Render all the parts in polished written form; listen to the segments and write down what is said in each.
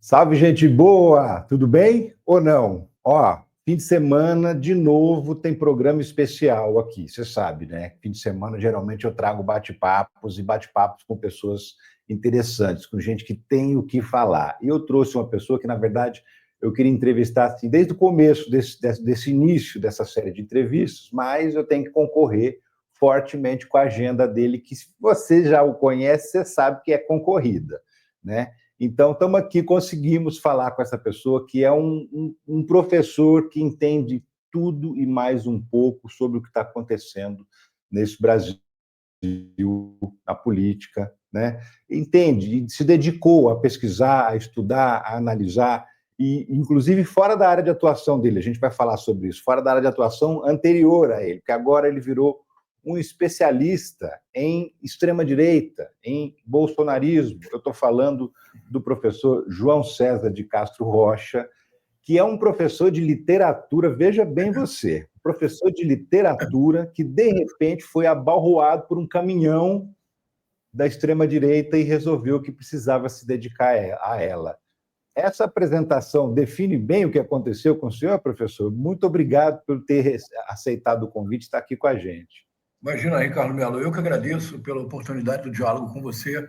Salve, gente boa! Tudo bem ou não? Ó, fim de semana, de novo, tem programa especial aqui, você sabe, né? Fim de semana, geralmente, eu trago bate-papos e bate-papos com pessoas interessantes, com gente que tem o que falar. E eu trouxe uma pessoa que, na verdade, eu queria entrevistar assim, desde o começo desse início dessa série de entrevistas, mas eu tenho que concorrer fortemente com a agenda dele, que se você já o conhece, você sabe que é concorrida, né? Então, estamos aqui, conseguimos falar com essa pessoa que é um professor que entende tudo e mais um pouco sobre o que está acontecendo nesse Brasil, na política, né? Entende, e se dedicou a pesquisar, a estudar, a analisar, e inclusive fora da área de atuação dele, a gente vai falar sobre isso, fora da área de atuação anterior a ele, porque agora ele virou um especialista em extrema-direita, em bolsonarismo. Eu estou falando do professor João César de Castro Rocha, que é um professor de literatura, veja bem você, professor de literatura que, de repente, foi abalroado por um caminhão da extrema-direita e resolveu que precisava se dedicar a ela. Essa apresentação define bem o que aconteceu com o senhor, professor? Muito obrigado por ter aceitado o convite e estar aqui com a gente. Imagina, Ricardo Melo, eu que agradeço pela oportunidade do diálogo com você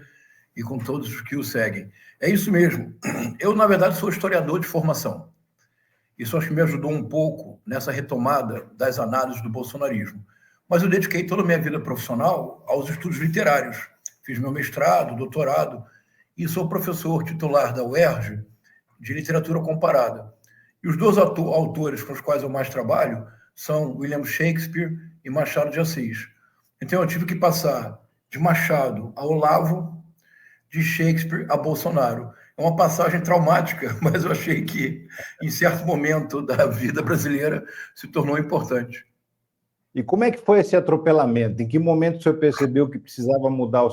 e com todos os que o seguem. É isso mesmo. Eu, na verdade, sou historiador de formação. Isso acho que me ajudou um pouco nessa retomada das análises do bolsonarismo. Mas eu dediquei toda a minha vida profissional aos estudos literários. Fiz meu mestrado, doutorado, e sou professor titular da UERJ de literatura comparada. E os dois autores com os quais eu mais trabalho são William Shakespeare e Machado de Assis. Então eu tive que passar de Machado a Olavo, de Shakespeare a Bolsonaro. É uma passagem traumática, mas eu achei que, em certo momento da vida brasileira, se tornou importante. E como é que foi esse atropelamento? Em que momento o senhor percebeu que precisava mudar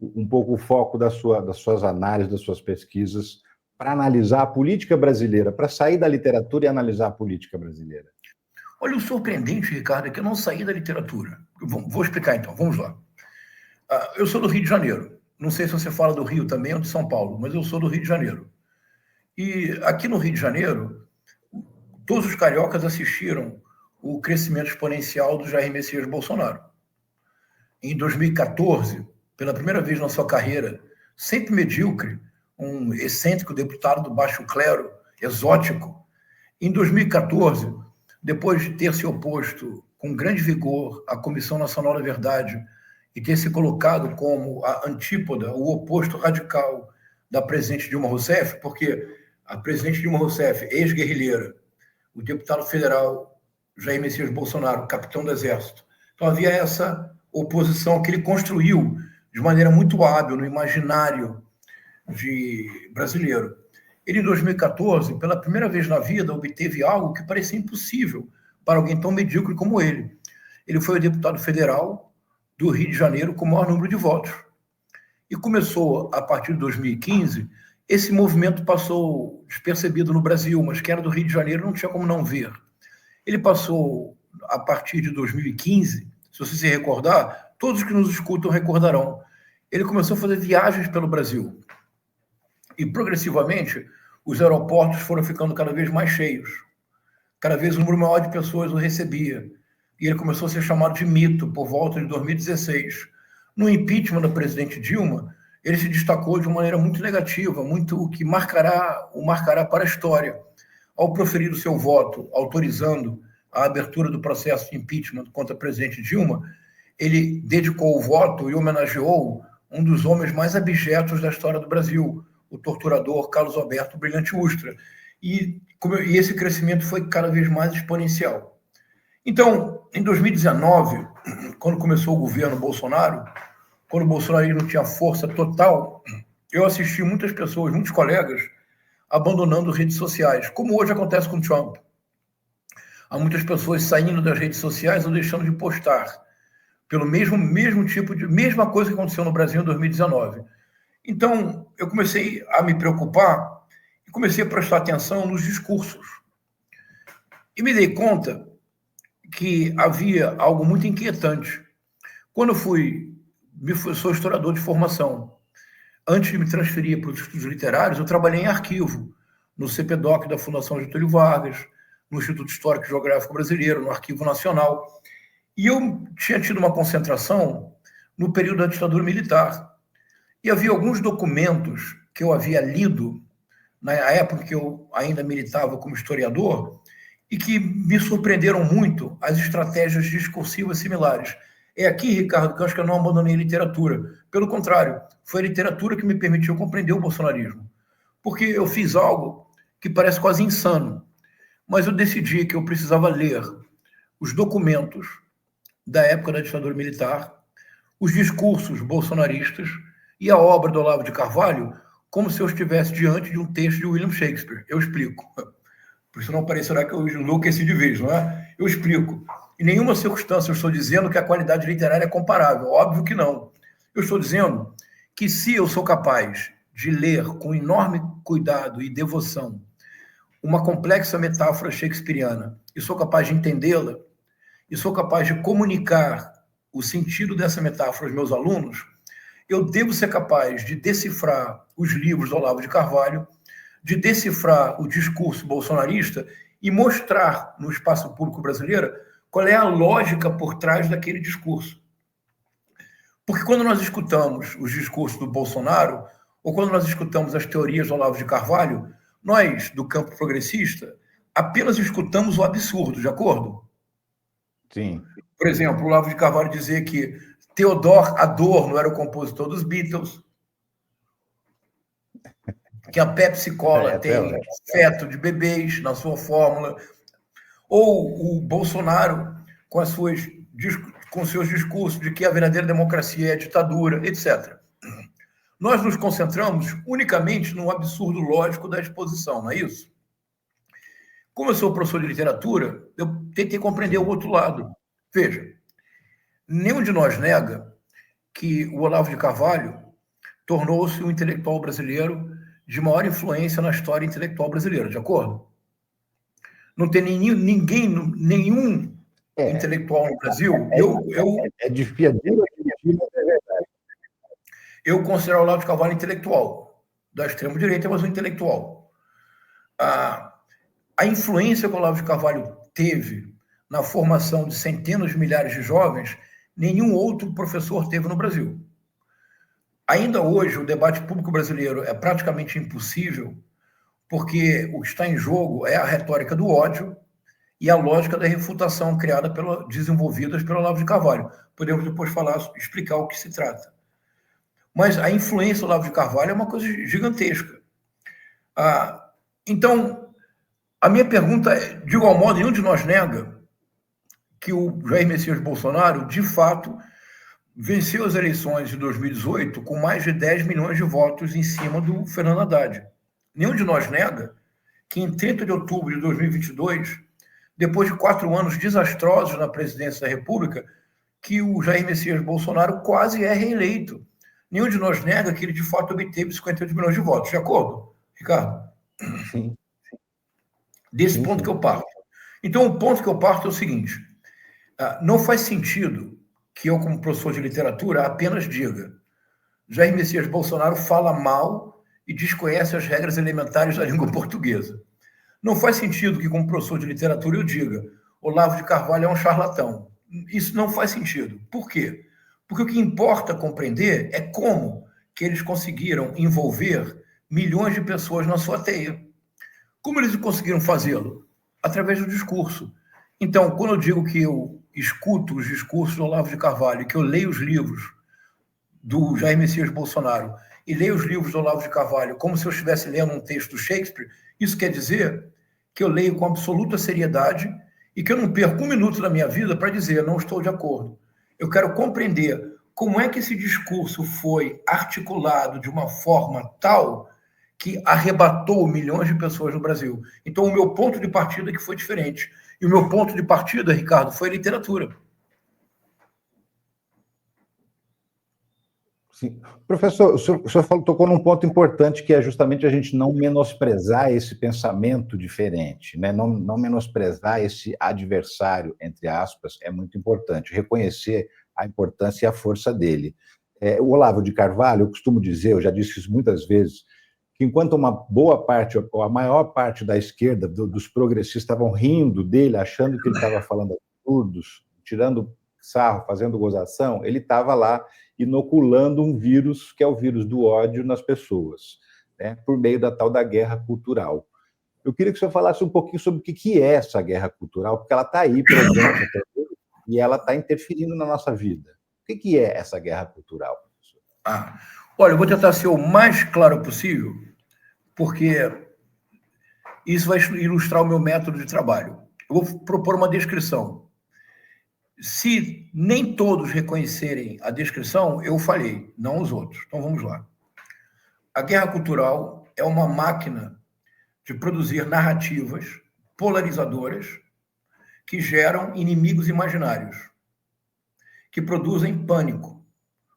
um pouco o foco das suas análises, das suas pesquisas, para analisar a política brasileira, para sair da literatura e analisar a política brasileira? Olha, o surpreendente, Ricardo, é que eu não saí da literatura. Vou explicar então, vamos lá. Eu sou do Rio de Janeiro. Não sei se você fala do Rio também ou de São Paulo, mas eu sou do Rio de Janeiro. E aqui no Rio de Janeiro, todos os cariocas assistiram o crescimento exponencial do Jair Messias Bolsonaro. Em 2014, pela primeira vez na sua carreira, sempre medíocre, um excêntrico deputado do baixo clero, exótico. Em 2014, depois de ter se oposto com grande vigor à Comissão Nacional da Verdade e ter se colocado como a antípoda, o oposto radical da presidente Dilma Rousseff, porque a presidente Dilma Rousseff, ex-guerrilheira, o deputado federal Jair Messias Bolsonaro, capitão do Exército. Então havia essa oposição que ele construiu de maneira muito hábil no imaginário brasileiro. Ele, em 2014, pela primeira vez na vida, obteve algo que parecia impossível para alguém tão medíocre como ele. Ele foi o deputado federal do Rio de Janeiro com o maior número de votos. E começou, a partir de 2015, esse movimento passou despercebido no Brasil, mas que era do Rio de Janeiro, não tinha como não ver. Ele passou, a partir de 2015, se você se recordar, todos que nos escutam recordarão, ele começou a fazer viagens pelo Brasil. E, progressivamente, os aeroportos foram ficando cada vez mais cheios. Cada vez um número maior de pessoas o recebia. E ele começou a ser chamado de mito por volta de 2016. No impeachment da presidente Dilma, ele se destacou de uma maneira muito negativa, muito que o marcará para a história. Ao proferir o seu voto, autorizando a abertura do processo de impeachment contra a presidente Dilma, ele dedicou o voto e homenageou um dos homens mais abjetos da história do Brasil, o torturador Carlos Alberto Brilhante Ustra. E esse crescimento foi cada vez mais exponencial. Então, em 2019, quando começou o governo Bolsonaro, quando o bolsonarismo tinha força total, eu assisti muitas pessoas, muitos colegas, abandonando redes sociais, como hoje acontece com o Trump. Há muitas pessoas saindo das redes sociais ou deixando de postar, pelo mesma coisa que aconteceu no Brasil em 2019. Então, eu comecei a me preocupar e comecei a prestar atenção nos discursos. E me dei conta que havia algo muito inquietante. Quando eu sou historiador de formação, Antes de me transferir para os estudos literários, eu trabalhei em arquivo, no CPDOC da Fundação Getúlio Vargas, no Instituto Histórico e Geográfico Brasileiro, no Arquivo Nacional. E eu tinha tido uma concentração no período da ditadura militar. E havia alguns documentos que eu havia lido na época que eu ainda militava como historiador e que me surpreenderam muito as estratégias discursivas similares. É aqui, Ricardo, que eu acho que eu não abandonei a literatura. Pelo contrário, foi a literatura que me permitiu compreender o bolsonarismo. Porque eu fiz algo que parece quase insano, mas eu decidi que eu precisava ler os documentos da época da ditadura militar, os discursos bolsonaristas e a obra do Olavo de Carvalho como se eu estivesse diante de um texto de William Shakespeare. Eu explico. Por isso não parecerá que eu enlouqueci de vez, não é? Eu explico. Em nenhuma circunstância eu estou dizendo que a qualidade literária é comparável. Óbvio que não. Eu estou dizendo que se eu sou capaz de ler com enorme cuidado e devoção uma complexa metáfora shakespeariana e sou capaz de entendê-la e sou capaz de comunicar o sentido dessa metáfora aos meus alunos, eu devo ser capaz de decifrar os livros do Olavo de Carvalho, de decifrar o discurso bolsonarista e mostrar no espaço público brasileiro qual é a lógica por trás daquele discurso. Porque quando nós escutamos os discursos do Bolsonaro, ou quando nós escutamos as teorias do Olavo de Carvalho, nós, do campo progressista, apenas escutamos o absurdo, de acordo? Sim. Por exemplo, o Olavo de Carvalho dizer que Theodor Adorno era o compositor dos Beatles, que a Pepsi Cola tem feto de bebês na sua fórmula, ou o Bolsonaro com seus discursos de que a verdadeira democracia é a ditadura, etc. Nós nos concentramos unicamente no absurdo lógico da exposição, não é isso? Como eu sou professor de literatura, eu tentei compreender o outro lado. Veja, nenhum de nós nega que o Olavo de Carvalho tornou-se um intelectual brasileiro de maior influência na história intelectual brasileira, de acordo? Não tem nenhum intelectual no Brasil. É difícil, mas é verdade. Eu considero o Olavo de Carvalho intelectual, da extrema-direita, mas um intelectual. A influência que o Olavo de Carvalho teve na formação de centenas de milhares de jovens, nenhum outro professor teve no Brasil. Ainda hoje, o debate público brasileiro é praticamente impossível, porque o que está em jogo é a retórica do ódio e a lógica da refutação desenvolvidas pelo Olavo de Carvalho. Podemos depois explicar o que se trata. Mas a influência do Olavo de Carvalho é uma coisa gigantesca. Então, a minha pergunta é, de igual modo, nenhum de nós nega que o Jair Messias Bolsonaro, de fato, venceu as eleições de 2018 com mais de 10 milhões de votos em cima do Fernando Haddad. Nenhum de nós nega que em 30 de outubro de 2022, depois de 4 anos desastrosos na presidência da República, que o Jair Messias Bolsonaro quase é reeleito. Nenhum de nós nega que ele, de fato, obteve 58 milhões de votos. De acordo, Ricardo? Sim. Desse ponto que eu parto. Então, o ponto que eu parto é o seguinte: não faz sentido que eu, como professor de literatura, apenas diga Jair Messias Bolsonaro fala mal e desconhece as regras elementares da língua portuguesa. Não faz sentido que, como professor de literatura, eu diga Olavo de Carvalho é um charlatão. Isso não faz sentido. Por quê? Porque o que importa compreender é como que eles conseguiram envolver milhões de pessoas na sua teia. Como eles conseguiram fazê-lo? Através do discurso. Então, quando eu digo que eu escuto os discursos do Olavo de Carvalho, que eu leio os livros do Jair Messias Bolsonaro e leio os livros do Olavo de Carvalho como se eu estivesse lendo um texto do Shakespeare, isso quer dizer que eu leio com absoluta seriedade e que eu não perco um minuto da minha vida para dizer não estou de acordo. Eu quero compreender como é que esse discurso foi articulado de uma forma tal que arrebatou milhões de pessoas no Brasil. Então, o meu ponto de partida é que foi diferente. E o meu ponto de partida, Ricardo, foi a literatura. Sim. Professor, o senhor tocou num ponto importante, que é justamente a gente não menosprezar esse pensamento diferente, né? Não menosprezar esse adversário, entre aspas, é muito importante. Reconhecer a importância e a força dele. o Olavo de Carvalho, eu costumo dizer, eu já disse isso muitas vezes, que enquanto uma boa parte, ou a maior parte da esquerda, dos progressistas, estavam rindo dele, achando que ele estava falando absurdos, tirando sarro, fazendo gozação, ele estava lá inoculando um vírus, que é o vírus do ódio nas pessoas, né, por meio da tal da guerra cultural. Eu queria que o senhor falasse um pouquinho sobre o que é essa guerra cultural, porque ela está aí presente e ela está interferindo na nossa vida. O que é essa guerra cultural, professor? Olha, eu vou tentar ser o mais claro possível, porque isso vai ilustrar o meu método de trabalho. Eu vou propor uma descrição. Se nem todos reconhecerem a descrição, eu falhei, não os outros. Então vamos lá. A guerra cultural é uma máquina de produzir narrativas polarizadoras que geram inimigos imaginários, que produzem pânico,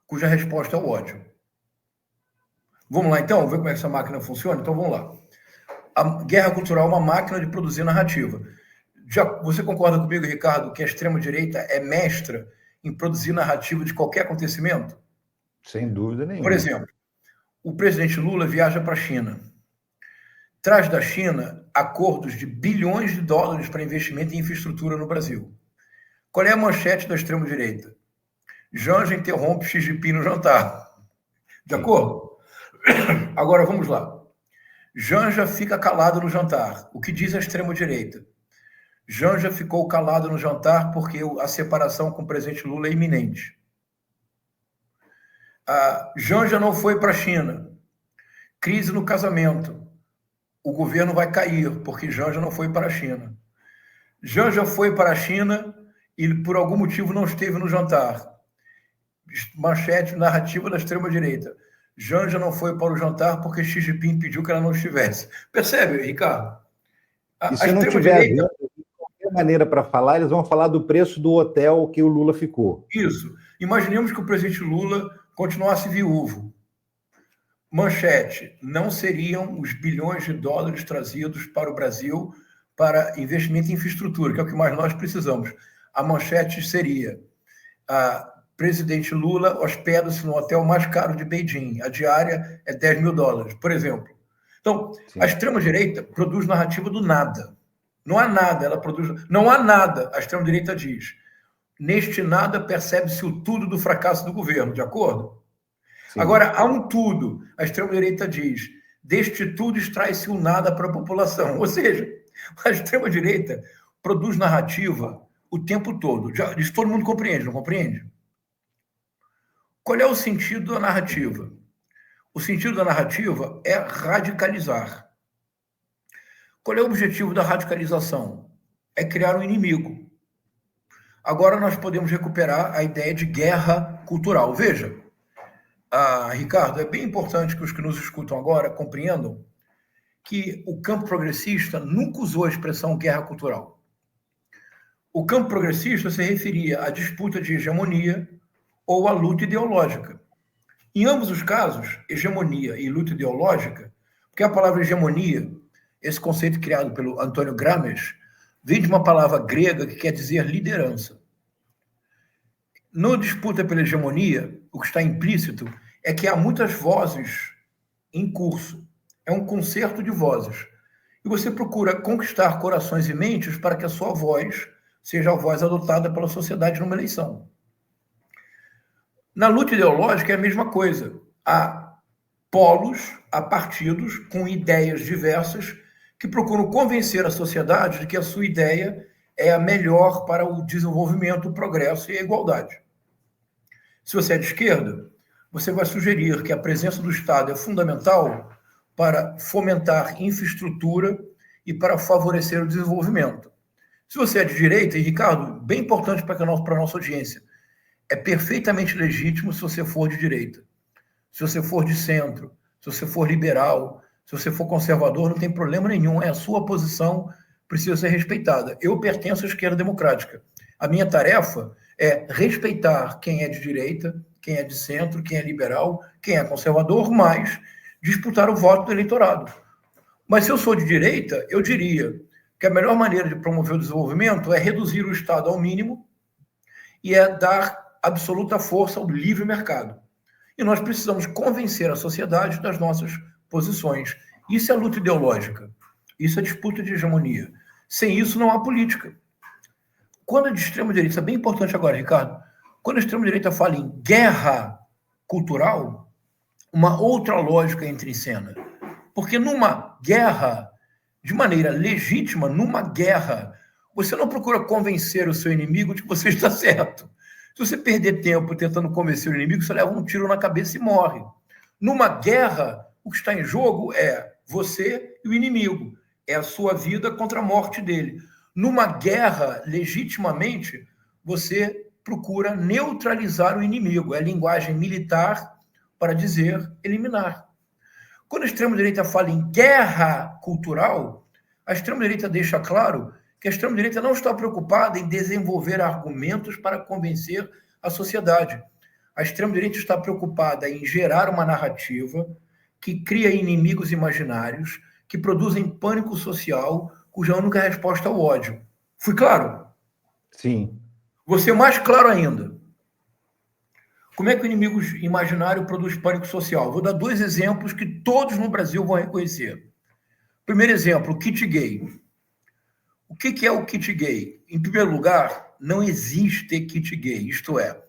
cuja resposta é o ódio. Vamos lá, então, ver como é que essa máquina funciona? Então, vamos lá. A guerra cultural é uma máquina de produzir narrativa. Você concorda comigo, Ricardo, que a extrema-direita é mestra em produzir narrativa de qualquer acontecimento? Sem dúvida nenhuma. Por exemplo, o presidente Lula viaja para a China. Traz da China acordos de bilhões de dólares para investimento em infraestrutura no Brasil. Qual é a manchete da extrema-direita? Janja interrompe Xi Jinping no jantar. De acordo? Agora, vamos lá. Janja fica calado no jantar. O que diz a extrema-direita? Janja ficou calado no jantar porque a separação com o presidente Lula é iminente. Janja não foi para a China. Crise no casamento. O governo vai cair porque Janja não foi para a China. Janja foi para a China e por algum motivo não esteve no jantar. Manchete narrativa da extrema-direita. Janja não foi para o jantar porque Xi Jinping pediu que ela não estivesse. Percebe, Ricardo? E se não tiver de qualquer maneira para falar, eles vão falar do preço do hotel que o Lula ficou. Isso. Imaginemos que o presidente Lula continuasse viúvo. Manchete: não seriam os bilhões de dólares trazidos para o Brasil para investimento em infraestrutura, que é o que mais nós precisamos. A manchete seria: presidente Lula hospeda-se no hotel mais caro de Beijing. A diária é $10 mil, por exemplo. Então, sim, a extrema-direita produz narrativa do nada. Não há nada, ela produz... Não há nada, a extrema-direita diz. Neste nada percebe-se o tudo do fracasso do governo, de acordo? Sim. Agora, há um tudo. A extrema-direita diz, deste tudo extrai-se o nada para a população. Ou seja, a extrema-direita produz narrativa o tempo todo. Isso todo mundo compreende, não compreende? Qual é o sentido da narrativa? O sentido da narrativa é radicalizar. Qual é o objetivo da radicalização? É criar um inimigo. Agora nós podemos recuperar a ideia de guerra cultural. Veja, Ricardo, é bem importante que os que nos escutam agora compreendam que o campo progressista nunca usou a expressão guerra cultural. O campo progressista se referia à disputa de hegemonia ou à luta ideológica. Em ambos os casos, hegemonia e luta ideológica, porque a palavra hegemonia, esse conceito criado pelo Antônio Gramsci, vem de uma palavra grega que quer dizer liderança. No disputa pela hegemonia, o que está implícito é que há muitas vozes em curso. É um concerto de vozes. E você procura conquistar corações e mentes para que a sua voz seja a voz adotada pela sociedade numa eleição. Na luta ideológica é a mesma coisa. Há polos, há partidos com ideias diversas que procuram convencer a sociedade de que a sua ideia é a melhor para o desenvolvimento, o progresso e a igualdade. Se você é de esquerda, você vai sugerir que a presença do Estado é fundamental para fomentar infraestrutura e para favorecer o desenvolvimento. Se você é de direita, e Ricardo, bem importante para a nossa audiência, é perfeitamente legítimo se você for de direita. Se você for de centro, se você for liberal, se você for conservador, não tem problema nenhum. É a sua posição, precisa ser respeitada. Eu pertenço à esquerda democrática. A minha tarefa é respeitar quem é de direita, quem é de centro, quem é liberal, quem é conservador, mas disputar o voto do eleitorado. Mas se eu sou de direita, eu diria que a melhor maneira de promover o desenvolvimento é reduzir o Estado ao mínimo e é dar absoluta força ao livre mercado. E nós precisamos convencer a sociedade das nossas posições. Isso é luta ideológica. Isso é disputa de hegemonia. Sem isso, não há política. Quando a de extrema-direita, isso é bem importante agora, Ricardo, quando a extrema-direita fala em guerra cultural, uma outra lógica entra em cena. Porque numa guerra, de maneira legítima, numa guerra, você não procura convencer o seu inimigo de que você está certo. Se você perder tempo tentando convencer o inimigo, você leva um tiro na cabeça e morre. Numa guerra, o que está em jogo é você e o inimigo. É a sua vida contra a morte dele. Numa guerra, legitimamente, você procura neutralizar o inimigo. É a linguagem militar para dizer eliminar. Quando a extrema-direita fala em guerra cultural, a extrema-direita deixa claro que a extrema-direita não está preocupada em desenvolver argumentos para convencer a sociedade. A extrema-direita está preocupada em gerar uma narrativa que cria inimigos imaginários, que produzem pânico social, cuja única resposta é o ódio. Fui claro? Sim. Vou ser mais claro ainda. Como é que o inimigo imaginário produz pânico social? Vou dar 2 exemplos que todos no Brasil vão reconhecer. Primeiro exemplo, o kit gay. O que é o kit gay? Em primeiro lugar, não existe kit gay, isto é,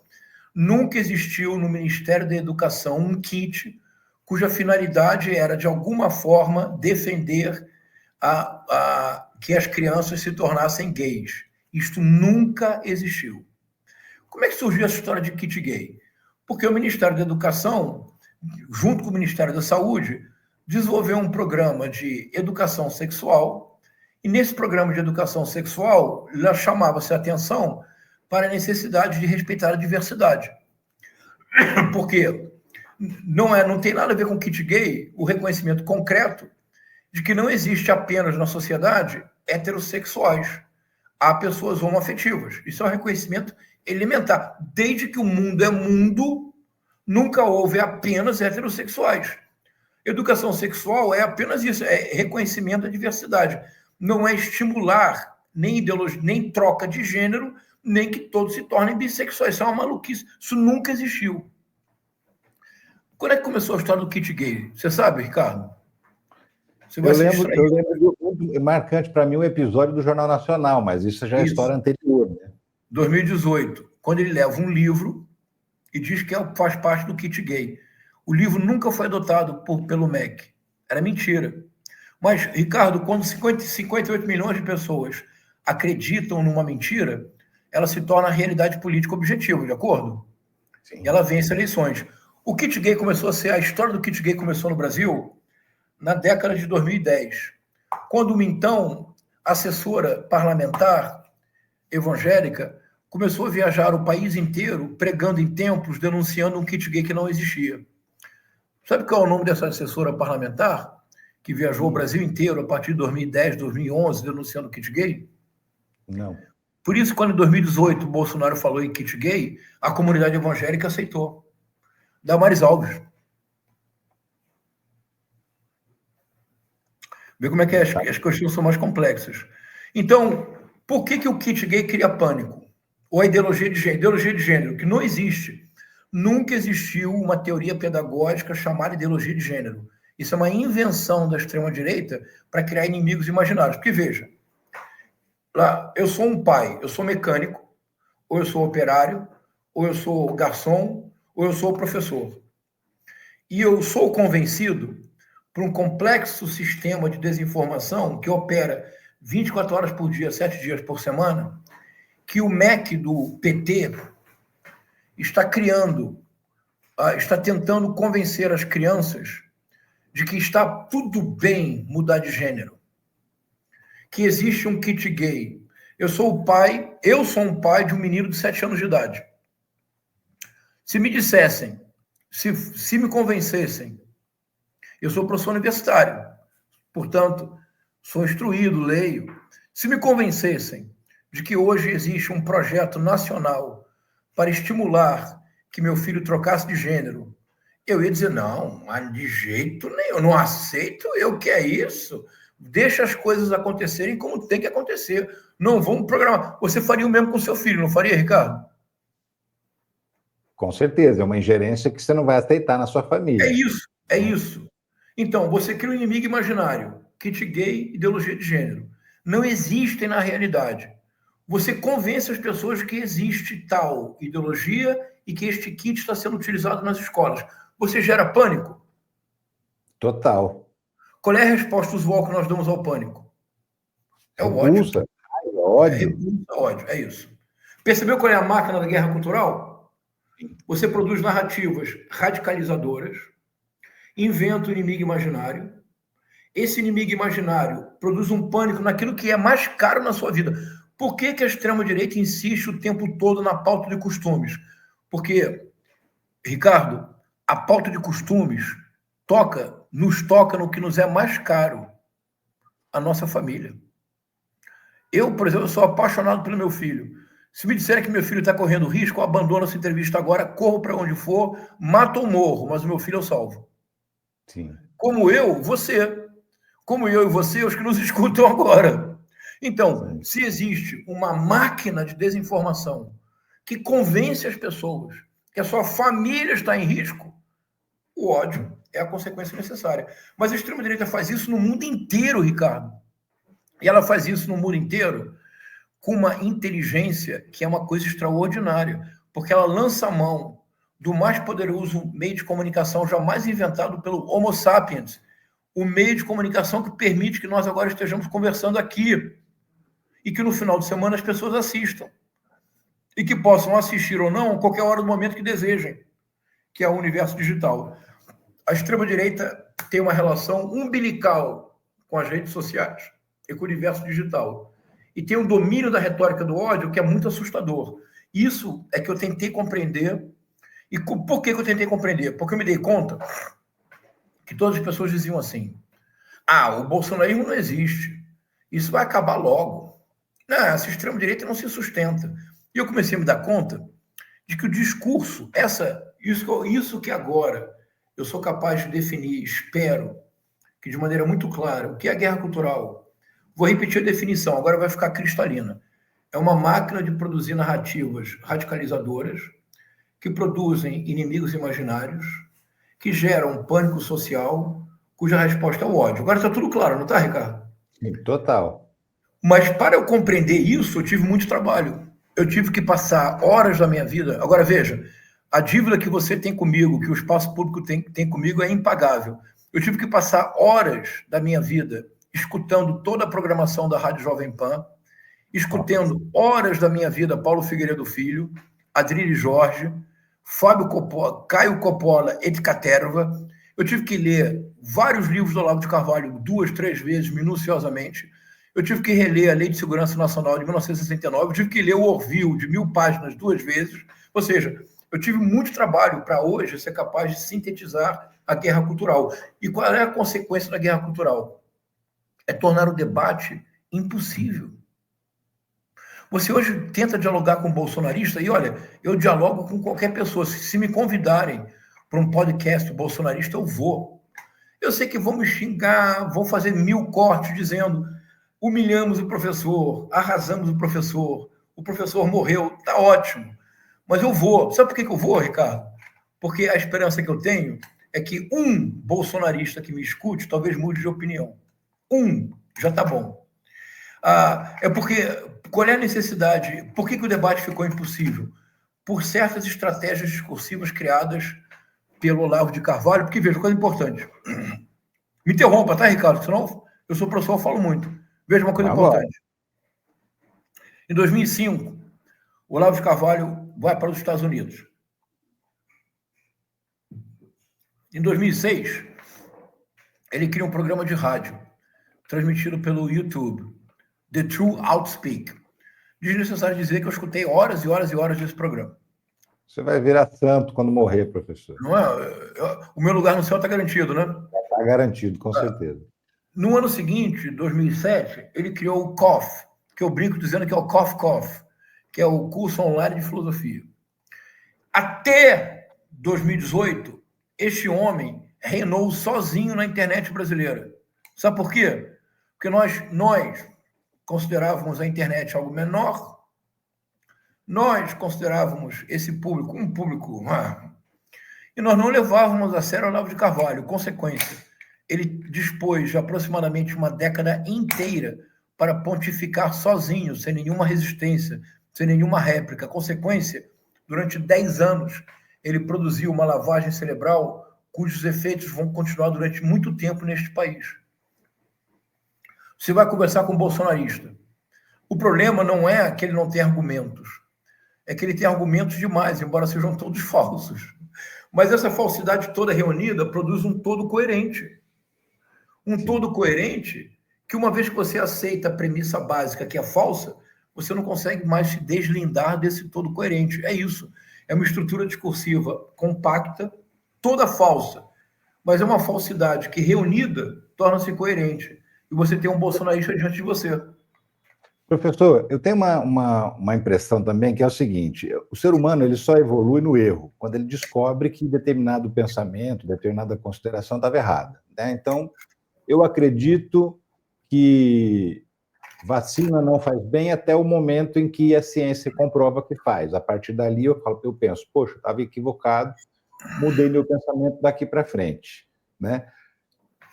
nunca existiu no Ministério da Educação um kit cuja finalidade era, de alguma forma, defender que as crianças se tornassem gays. Isto nunca existiu. Como é que surgiu essa história de kit gay? Porque o Ministério da Educação, junto com o Ministério da Saúde, desenvolveu um programa de educação sexual, e nesse programa de educação sexual, chamava-se a atenção para a necessidade de respeitar a diversidade. Porque não tem nada a ver com kit gay o reconhecimento concreto de que não existe apenas na sociedade heterossexuais. Há pessoas homoafetivas. Isso é um reconhecimento elementar. Desde que o mundo é mundo, nunca houve apenas heterossexuais. Educação sexual é apenas isso, é reconhecimento da diversidade. Não é estimular nem ideologia, nem troca de gênero, nem que todos se tornem bissexuais. Isso é uma maluquice. Isso nunca existiu. Quando é que começou a história do kit gay? Você sabe, Ricardo? Eu lembro marcante para mim um episódio do Jornal Nacional, mas isso já é história anterior, né? 2018, quando ele leva um livro e diz que faz parte do kit gay. O livro nunca foi adotado pelo MEC. Era mentira. Mas, Ricardo, quando 58 milhões de pessoas acreditam numa mentira, ela se torna realidade política objetiva, de acordo? Sim. E ela vence eleições. O kit gay a história do kit gay começou no Brasil na década de 2010, quando uma então assessora parlamentar evangélica começou a viajar o país inteiro pregando em templos, denunciando um kit gay que não existia. Sabe qual é o nome dessa assessora parlamentar que viajou o Brasil inteiro a partir de 2010, 2011, denunciando o kit gay? Não. Por isso, quando em 2018 o Bolsonaro falou em kit gay, a comunidade evangélica aceitou. Damares Alves. Vê como é que as questões são mais complexas. Então, por que o kit gay cria pânico? Ou a ideologia de gênero, que não existe. Nunca existiu uma teoria pedagógica chamada ideologia de gênero. Isso é uma invenção da extrema-direita para criar inimigos imaginários. Porque, veja, lá, eu sou um pai, eu sou mecânico, ou eu sou operário, ou eu sou garçom, ou eu sou professor. E eu sou convencido por um complexo sistema de desinformação que opera 24 horas por dia, 7 dias por semana, que o MEC do PT está tentando convencer as crianças de que está tudo bem mudar de gênero, que existe um kit gay. Eu sou um pai de um menino de 7 anos de idade. Se me dissessem, se me convencessem, eu sou professor universitário, portanto, sou instruído, leio. Se me convencessem de que hoje existe um projeto nacional para estimular que meu filho trocasse de gênero, eu ia dizer, não, mas de jeito nenhum, eu não aceito, eu que é isso. Deixa as coisas acontecerem como tem que acontecer. Não vamos programar. Você faria o mesmo com seu filho, não faria, Ricardo? Com certeza, é uma ingerência que você não vai aceitar na sua família. É isso. Então, você cria um inimigo imaginário, kit gay, ideologia de gênero. Não existem na realidade. Você convence as pessoas que existe tal ideologia e que este kit está sendo utilizado nas escolas. Você gera pânico? Total. Qual é a resposta usual que nós damos ao pânico? É o ódio. Repulsa, ódio. Repulsa, ódio, é isso. Percebeu qual é a máquina da guerra cultural? Você produz narrativas radicalizadoras, inventa um inimigo imaginário. Esse inimigo imaginário produz um pânico naquilo que é mais caro na sua vida. Por que a extrema-direita insiste o tempo todo na pauta de costumes? Porque, Ricardo, a pauta de costumes nos toca no que nos é mais caro, a nossa família. Eu, por exemplo, sou apaixonado pelo meu filho. Se me disserem que meu filho está correndo risco, eu abandono essa entrevista agora, corro para onde for, mato ou morro, mas o meu filho eu salvo. Sim. Como eu, você. Como eu e você, os que nos escutam agora. Então, se existe uma máquina de desinformação que convence as pessoas que a sua família está em risco, o ódio é a consequência necessária. Mas a extrema-direita faz isso no mundo inteiro, Ricardo. E ela faz isso no mundo inteiro com uma inteligência que é uma coisa extraordinária, porque ela lança a mão do mais poderoso meio de comunicação jamais inventado pelo Homo sapiens, o meio de comunicação que permite que nós agora estejamos conversando aqui e que no final de semana as pessoas assistam e que possam assistir ou não a qualquer hora do momento que desejem, que é o universo digital. A extrema-direita tem uma relação umbilical com as redes sociais e com o universo digital. E tem um domínio da retórica do ódio que é muito assustador. Isso é que eu tentei compreender. E por que eu tentei compreender? Porque eu me dei conta que todas as pessoas diziam assim: o bolsonarismo não existe. Isso vai acabar logo. Não, essa extrema-direita não se sustenta. E eu comecei a me dar conta de que o discurso, isso que agora eu sou capaz de definir, espero, que de maneira muito clara, o que é a guerra cultural. Vou repetir a definição, agora vai ficar cristalina. É uma máquina de produzir narrativas radicalizadoras, que produzem inimigos imaginários, que geram pânico social, cuja resposta é o ódio. Agora está tudo claro, não está, Ricardo? Sim, total. Mas para eu compreender isso, eu tive muito trabalho. Eu tive que passar horas da minha vida. Agora, veja, a dívida que você tem comigo, que o espaço público tem comigo, é impagável. Eu tive que passar horas da minha vida escutando toda a programação da Rádio Jovem Pan, escutando horas da minha vida Paulo Figueiredo Filho, Adrilho Jorge, Fábio Coppola, Caio Coppola, Ed Caterva. Eu tive que ler vários livros do Olavo de Carvalho 2, 3 vezes, minuciosamente. Eu tive que reler a Lei de Segurança Nacional de 1969. Eu tive que ler o Orville de 1000 páginas 2 vezes. Ou seja, eu tive muito trabalho para hoje ser capaz de sintetizar a guerra cultural. E qual é a consequência da guerra cultural? É tornar o debate impossível. Você hoje tenta dialogar com um bolsonarista e, olha, eu dialogo com qualquer pessoa. Se me convidarem para um podcast bolsonarista, eu vou. Eu sei que vão me xingar, vão fazer 1000 cortes dizendo: humilhamos o professor, arrasamos o professor morreu, tá ótimo. Mas eu vou. Sabe por que eu vou, Ricardo? Porque a esperança que eu tenho é que um bolsonarista que me escute talvez mude de opinião. Já tá bom. É porque, qual é a necessidade? Por que o debate ficou impossível? Por certas estratégias discursivas criadas pelo Olavo de Carvalho, porque, veja, coisa importante. Me interrompa, tá, Ricardo? Senão eu sou professor, eu falo muito. Veja uma coisa importante. Em 2005, o Olavo de Carvalho vai para os Estados Unidos. Em 2006, ele cria um programa de rádio, transmitido pelo YouTube, The True Outspeak. Desnecessário dizer que eu escutei horas e horas e horas desse programa. Você vai virar santo quando morrer, professor. Não é? O meu lugar no céu está garantido, né? Está garantido, com certeza. No ano seguinte, 2007, ele criou o COF, que eu brinco dizendo que é o COF, que é o curso online de filosofia. Até 2018, este homem reinou sozinho na internet brasileira. Sabe por quê? Porque nós considerávamos a internet algo menor, Nós considerávamos esse público um público... e nós não levávamos a sério o Olavo de Carvalho. Consequência, ele dispôs de aproximadamente uma década inteira para pontificar sozinho, sem nenhuma resistência, sem nenhuma réplica. Consequência, durante 10 anos, ele produziu uma lavagem cerebral cujos efeitos vão continuar durante muito tempo neste país. Você vai conversar com um bolsonarista. O problema não é que ele não tem argumentos, é que ele tem argumentos demais, embora sejam todos falsos. Mas essa falsidade toda reunida produz um todo coerente. Um todo coerente que, uma vez que você aceita a premissa básica, que é falsa, você não consegue mais se deslindar desse todo coerente. É isso. É uma estrutura discursiva compacta, toda falsa, mas é uma falsidade que, reunida, torna-se coerente. E você tem um bolsonarista diante de você. Professor, eu tenho uma impressão também que é o seguinte: o ser humano ele só evolui no erro, quando ele descobre que determinado pensamento, determinada consideração estava errada, né? Então, eu acredito que vacina não faz bem até o momento em que a ciência comprova que faz. A partir dali eu penso, poxa, estava equivocado, mudei meu pensamento daqui para frente, né?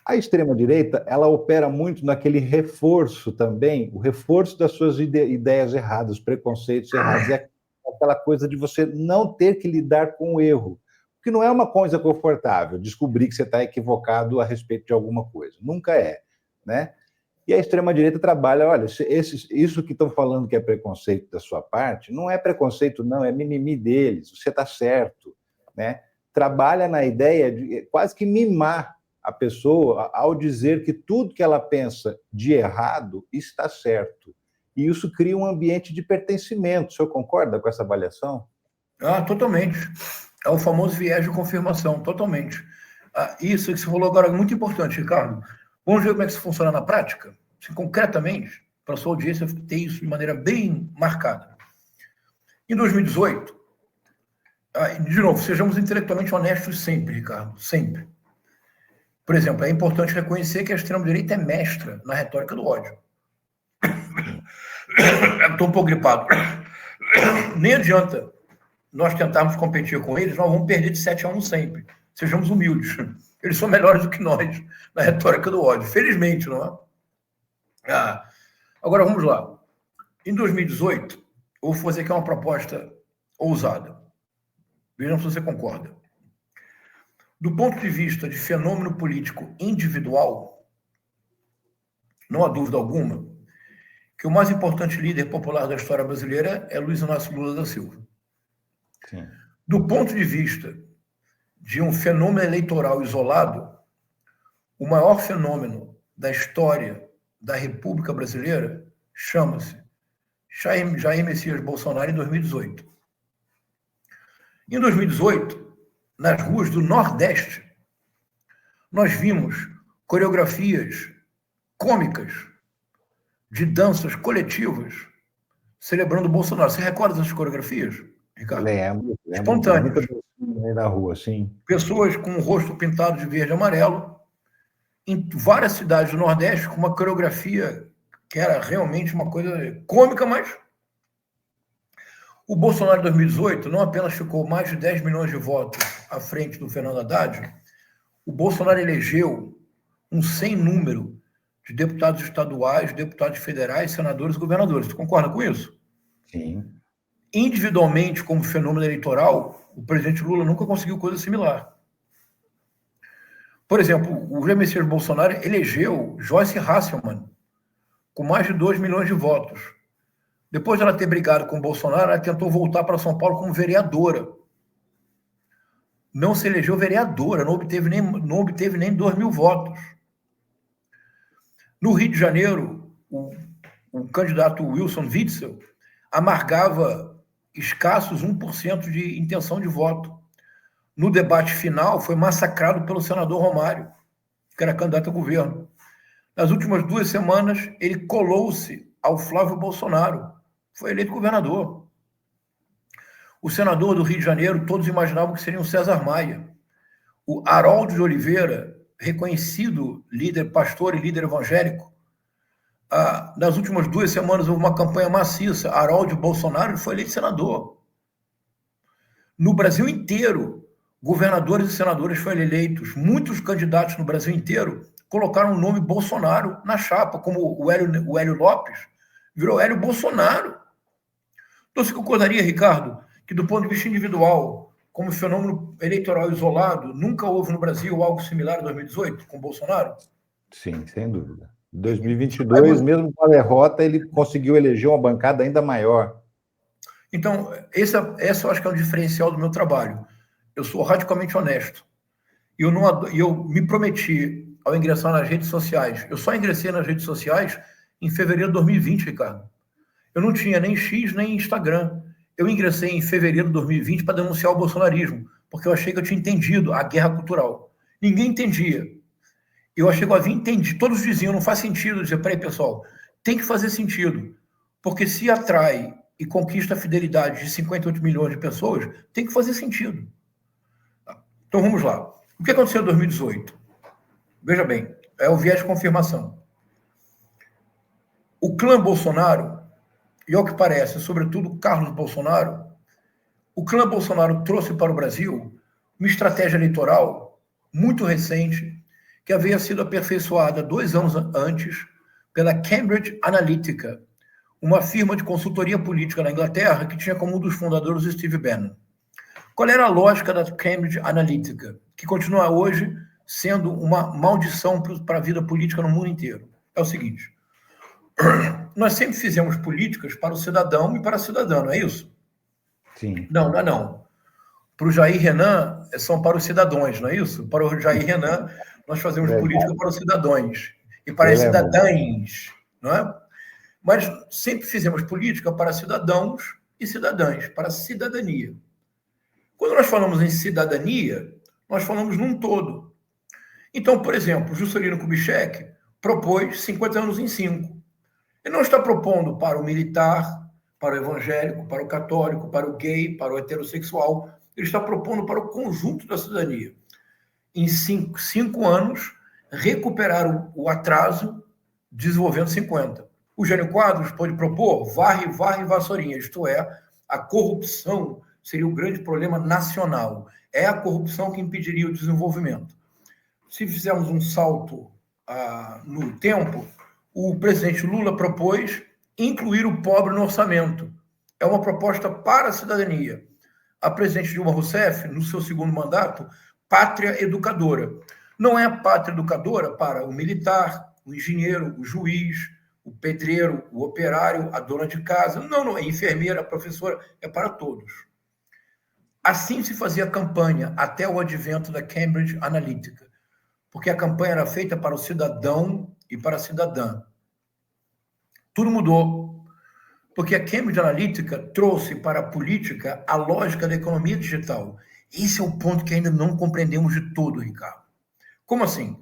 A extrema-direita, ela opera muito naquele reforço também, o reforço das suas ideias erradas, preconceitos errados, é aquela coisa de você não ter que lidar com o erro, porque não é uma coisa confortável descobrir que você está equivocado a respeito de alguma coisa, nunca é, né? E a extrema-direita trabalha, olha, isso que estão falando que é preconceito da sua parte, não é preconceito não, é mimimi deles, você está certo, né? Trabalha na ideia de quase que mimar a pessoa ao dizer que tudo que ela pensa de errado está certo. E isso cria um ambiente de pertencimento. O senhor concorda com essa avaliação? Totalmente. É o famoso viés de confirmação, totalmente. Isso que você falou agora é muito importante, Ricardo. Vamos ver como é que isso funciona na prática? Assim, concretamente, para a sua audiência ter isso de maneira bem marcada. Em 2018, de novo, sejamos intelectualmente honestos sempre, Ricardo, sempre. Por exemplo, é importante reconhecer que a extrema-direita é mestra na retórica do ódio. Estou um pouco gripado. Nem adianta nós tentarmos competir com eles, nós vamos perder de 7-1 sempre. Sejamos humildes. Eles são melhores do que nós na retórica do ódio. Felizmente, não é? Agora, vamos lá. Em 2018, eu vou fazer aqui uma proposta ousada. Vejam se você concorda. Do ponto de vista de fenômeno político individual, não há dúvida alguma que o mais importante líder popular da história brasileira é Luiz Inácio Lula da Silva. Sim. Do ponto de vista de um fenômeno eleitoral isolado, o maior fenômeno da história da República Brasileira chama-se Jair Messias Bolsonaro em 2018. Em 2018, nas ruas do Nordeste, nós vimos coreografias cômicas de danças coletivas celebrando o Bolsonaro. Você recorda dessas coreografias, Ricardo? Lembro. Espontâneas. Na rua, sim. Pessoas com o rosto pintado de verde e amarelo, em várias cidades do Nordeste, com uma coreografia que era realmente uma coisa cômica, mas o Bolsonaro em 2018 não apenas ficou mais de 10 milhões de votos à frente do Fernando Haddad, o Bolsonaro elegeu um sem número de deputados estaduais, deputados federais, senadores e governadores. Você concorda com isso? Sim. Individualmente, como fenômeno eleitoral, o presidente Lula nunca conseguiu coisa similar. Por exemplo, o Jair Messias Bolsonaro elegeu Joyce Hasselmann com mais de 2 milhões de votos. Depois de ela ter brigado com o Bolsonaro, ela tentou voltar para São Paulo como vereadora. Não se elegeu vereadora, não obteve nem 2 mil votos. No Rio de Janeiro, o candidato Wilson Witzel amargava escassos 1% de intenção de voto. No debate final, foi massacrado pelo senador Romário, que era candidato a governo. Nas últimas 2 semanas, ele colou-se ao Flávio Bolsonaro. Foi eleito governador. O senador do Rio de Janeiro, todos imaginavam que seria o César Maia. O Harold de Oliveira, reconhecido líder, pastor e líder evangélico, nas últimas 2 semanas houve uma campanha maciça. Harold Bolsonaro foi eleito senador. No Brasil inteiro, governadores e senadores foram eleitos. Muitos candidatos no Brasil inteiro colocaram o nome Bolsonaro na chapa, como o Hélio Lopes virou Hélio Bolsonaro. Então, você concordaria, Ricardo, que do ponto de vista individual, como fenômeno eleitoral isolado, nunca houve no Brasil algo similar em 2018 com Bolsonaro? Sim, sem dúvida. Em 2022, mesmo com a derrota, ele conseguiu eleger uma bancada ainda maior. Então, esse eu acho que é um diferencial do meu trabalho. Eu sou radicalmente honesto. E eu me prometi, ao ingressar nas redes sociais, eu só ingressei nas redes sociais em fevereiro de 2020, Ricardo. Eu não tinha nem X, nem Instagram. Eu ingressei em fevereiro de 2020 para denunciar o bolsonarismo, porque eu achei que eu tinha entendido a guerra cultural. Ninguém entendia. Eu achei que eu havia entendido. Todos diziam, não faz sentido. Eu dizia, peraí, pessoal, tem que fazer sentido. Porque se atrai e conquista a fidelidade de 58 milhões de pessoas, tem que fazer sentido. Então, vamos lá. O que aconteceu em 2018? Veja bem, é o viés de confirmação. O clã Bolsonaro, e ao que parece, sobretudo Carlos Bolsonaro, o clã Bolsonaro trouxe para o Brasil uma estratégia eleitoral muito recente, que havia sido aperfeiçoada 2 anos antes pela Cambridge Analytica, uma firma de consultoria política na Inglaterra que tinha como um dos fundadores o Steve Bannon. Qual era a lógica da Cambridge Analytica, que continua hoje sendo uma maldição para a vida política no mundo inteiro? É o seguinte: nós sempre fizemos políticas para o cidadão e para a cidadã, não é isso? Sim. Não, não é não. Para o Jair Renan, são para os cidadãos, não é isso? Para o Jair Renan, nós fazemos política para os cidadãos e para as cidadãs, não é? Mas sempre fizemos política para cidadãos e cidadãs, para a cidadania. Quando nós falamos em cidadania, nós falamos num todo. Então, por exemplo, Juscelino Kubitschek propôs 50 anos em 5. Ele não está propondo para o militar, para o evangélico, para o católico, para o gay, para o heterossexual. Ele está propondo para o conjunto da cidadania. Em 5 anos, recuperar o atraso, desenvolvendo 50. O Jânio Quadros pode propor varre, vassourinha, isto é, a corrupção seria o grande problema nacional. É a corrupção que impediria o desenvolvimento. Se fizermos um salto no tempo, o presidente Lula propôs incluir o pobre no orçamento. É uma proposta para a cidadania. A presidente Dilma Rousseff, no seu segundo mandato, pátria educadora. Não é a pátria educadora para o militar, o engenheiro, o juiz, o pedreiro, o operário, a dona de casa. Não, é enfermeira, a professora, é para todos. Assim se fazia campanha até o advento da Cambridge Analytica, porque a campanha era feita para o cidadão e para a cidadã. Tudo mudou, porque a Cambridge Analytica trouxe para a política a lógica da economia digital. Esse é o ponto que ainda não compreendemos de todo, Ricardo. Como assim?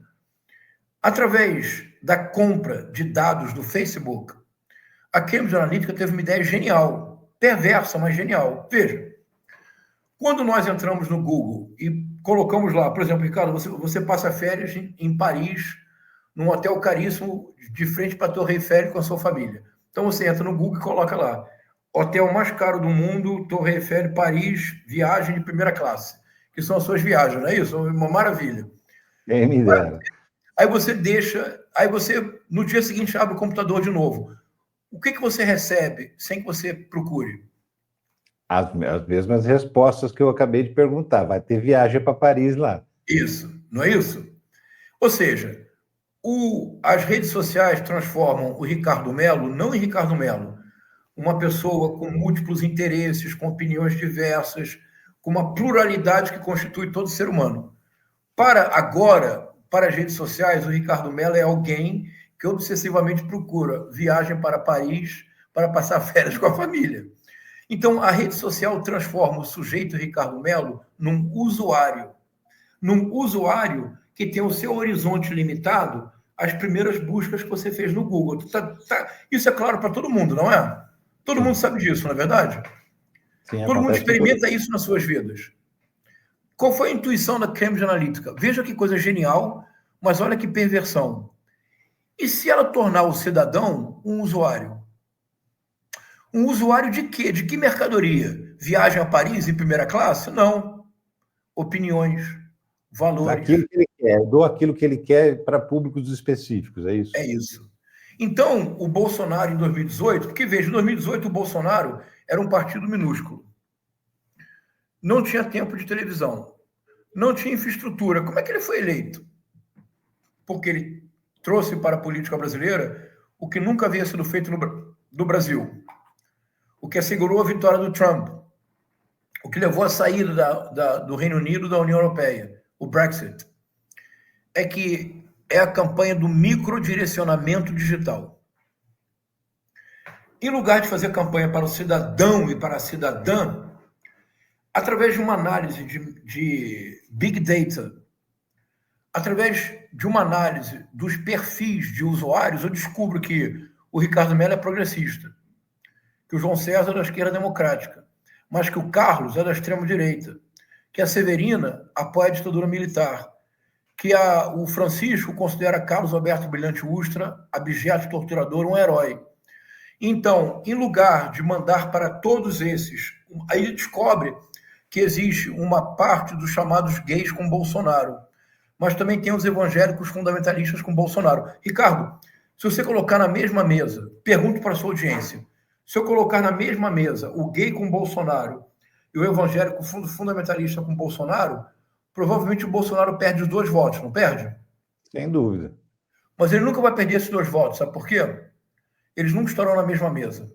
Através da compra de dados do Facebook, a Cambridge Analytica teve uma ideia genial, perversa, mas genial. Veja, quando nós entramos no Google e colocamos lá, por exemplo, Ricardo, você passa férias em Paris, num hotel caríssimo, de frente para a Torre Eiffel com a sua família. Então você entra no Google e coloca lá, hotel mais caro do mundo, Torre Eiffel, Paris, viagem de primeira classe, que são as suas viagens, não é isso? Uma maravilha. Quem me dera. Aí você no dia seguinte, abre o computador de novo. O que você recebe sem que você procure? As mesmas respostas que eu acabei de perguntar. Vai ter viagem para Paris lá. Isso, não é isso? Ou seja, as redes sociais transformam o Ricardo Mello, não em Ricardo Mello, uma pessoa com múltiplos interesses, com opiniões diversas, com uma pluralidade que constitui todo ser humano. Para as redes sociais, o Ricardo Mello é alguém que obsessivamente procura viagem para Paris para passar férias com a família. Então, a rede social transforma o sujeito Ricardo Mello num usuário que tem o seu horizonte limitado às primeiras buscas que você fez no Google. Isso é claro para todo mundo, não é? Todo mundo sabe disso, não é verdade? Sim, todo mundo experimenta isso nas suas vidas. Qual foi a intuição da Cambridge Analytica? Veja que coisa genial, mas olha que perversão. E se ela tornar o cidadão um usuário? Um usuário de quê? De que mercadoria? Viagem a Paris em primeira classe? Não. Opiniões, valores. Daquilo que ele quer, dou aquilo que ele quer para públicos específicos, é isso? É isso. Então, o Bolsonaro em 2018, porque veja, em 2018 o Bolsonaro era um partido minúsculo. Não tinha tempo de televisão. Não tinha infraestrutura. Como é que ele foi eleito? Porque ele trouxe para a política brasileira o que nunca havia sido feito no Brasil. O que assegurou a vitória do Trump. O que levou à saída do Reino Unido da União Europeia, o Brexit. É que é a campanha do microdirecionamento digital. Em lugar de fazer campanha para o cidadão e para a cidadã, através de uma análise de Big Data, através de uma análise dos perfis de usuários, eu descubro que o Ricardo Mello é progressista, que o João César é da esquerda democrática, mas que o Carlos é da extrema-direita, que a Severina apoia a ditadura militar, que o Francisco considera Carlos Alberto Brilhante Ustra, abjeto torturador, um herói. Então, em lugar de mandar para todos esses, aí ele descobre que existe uma parte dos chamados gays com Bolsonaro, mas também tem os evangélicos fundamentalistas com Bolsonaro. Ricardo, se você colocar na mesma mesa, pergunto para a sua audiência, se eu colocar na mesma mesa o gay com Bolsonaro e o evangélico fundamentalista com Bolsonaro, provavelmente o Bolsonaro perde os 2 votos, não perde? Sem dúvida. Mas ele nunca vai perder esses 2 votos, sabe por quê? Eles nunca estarão na mesma mesa.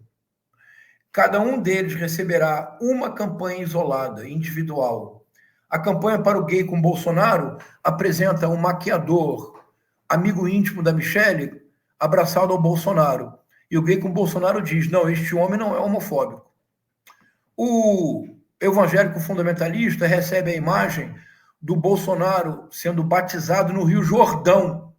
Cada um deles receberá uma campanha isolada, individual. A campanha para o gay com Bolsonaro apresenta um maquiador, amigo íntimo da Michelle, abraçado ao Bolsonaro. E o gay com Bolsonaro diz, não, este homem não é homofóbico. O evangélico fundamentalista recebe a imagem do Bolsonaro sendo batizado no Rio Jordão,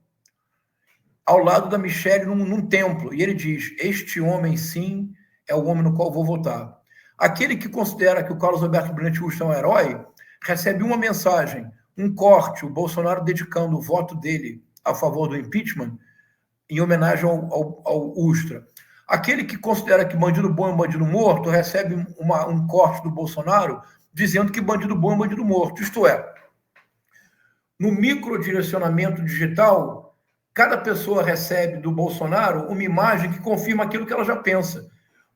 ao lado da Michelle num templo. E ele diz, este homem sim é o homem no qual vou votar. Aquele que considera que o Carlos Alberto Brilhante Ustra é um herói, recebe uma mensagem, um corte, o Bolsonaro dedicando o voto dele a favor do impeachment, em homenagem ao Ustra. Aquele que considera que bandido bom é um bandido morto, recebe um corte do Bolsonaro dizendo que bandido bom é um bandido morto. Isto é, no microdirecionamento digital, cada pessoa recebe do Bolsonaro uma imagem que confirma aquilo que ela já pensa.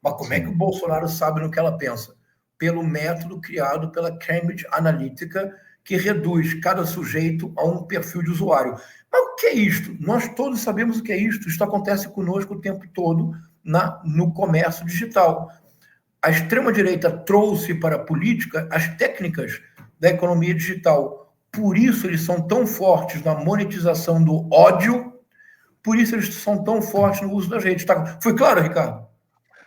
Mas como é que o Bolsonaro sabe no que ela pensa? Pelo método criado pela Cambridge Analytica, que reduz cada sujeito a um perfil de usuário. Mas o que é isto? Nós todos sabemos o que é isto. Isto acontece conosco o tempo todo no comércio digital. A extrema-direita trouxe para a política as técnicas da economia digital. Por isso eles são tão fortes na monetização do ódio, por isso eles são tão fortes no uso das redes. Foi claro, Ricardo?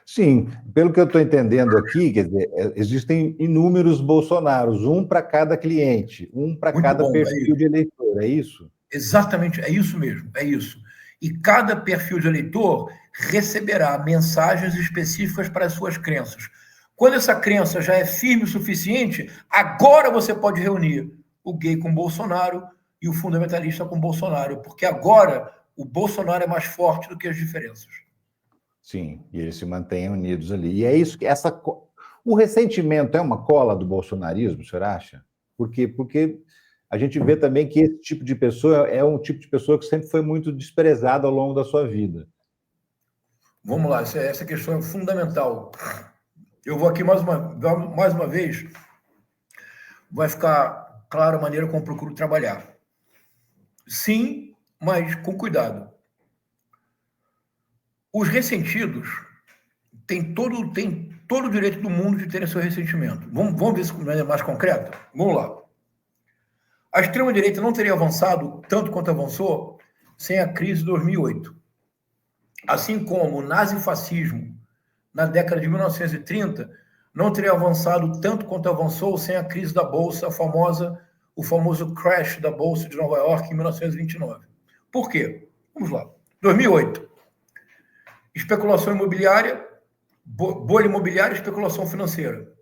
Sim, pelo que eu estou entendendo aqui, quer dizer, existem inúmeros Bolsonaros, um para cada cliente, um para cada perfil de eleitor, é isso? Exatamente, é isso mesmo, é isso. E cada perfil de eleitor receberá mensagens específicas para as suas crenças. Quando essa crença já é firme o suficiente, agora você pode reunir o gay com Bolsonaro e o fundamentalista com Bolsonaro, porque agora o Bolsonaro é mais forte do que as diferenças. Sim, e eles se mantêm unidos ali. E é isso que o ressentimento é uma cola do bolsonarismo, o senhor acha? Porque a gente vê também que esse tipo de pessoa é um tipo de pessoa que sempre foi muito desprezado ao longo da sua vida. Vamos lá, essa questão é fundamental. Eu vou aqui mais uma vez, vai ficar clara a maneira como eu procuro trabalhar. Sim, mas com cuidado. Os ressentidos têm todo o direito do mundo de terem seu ressentimento. Vamos ver se de maneira mais concreta? Vamos lá. A extrema-direita não teria avançado tanto quanto avançou sem a crise de 2008. Assim como o nazifascismo, na década de 1930, não teria avançado tanto quanto avançou sem a crise da Bolsa, o famoso crash da Bolsa de Nova York em 1929. Por quê? Vamos lá. 2008. Especulação imobiliária, bolha imobiliária e especulação financeira.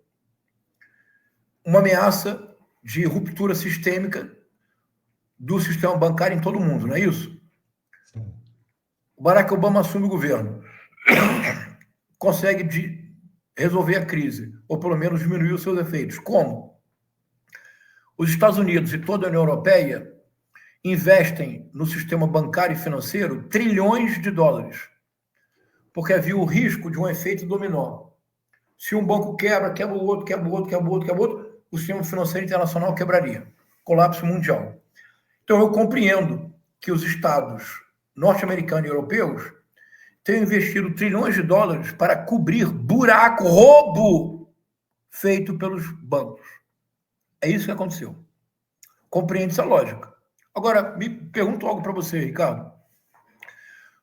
Uma ameaça de ruptura sistêmica do sistema bancário em todo o mundo, não é isso? Sim. Barack Obama assume o governo, consegue resolver a crise, ou pelo menos diminuir os seus efeitos. Como? Os Estados Unidos e toda a União Europeia investem no sistema bancário e financeiro trilhões de dólares, porque havia o risco de um efeito dominó. Se um banco quebra, quebra o outro, quebra o outro, quebra o outro, quebra o outro, o sistema financeiro internacional quebraria. Colapso mundial. Então, eu compreendo que os estados norte-americanos e europeus tenham investido trilhões de dólares para cobrir buraco, roubo feito pelos bancos. É isso que aconteceu. Compreende essa lógica. Agora, me pergunto algo para você, Ricardo.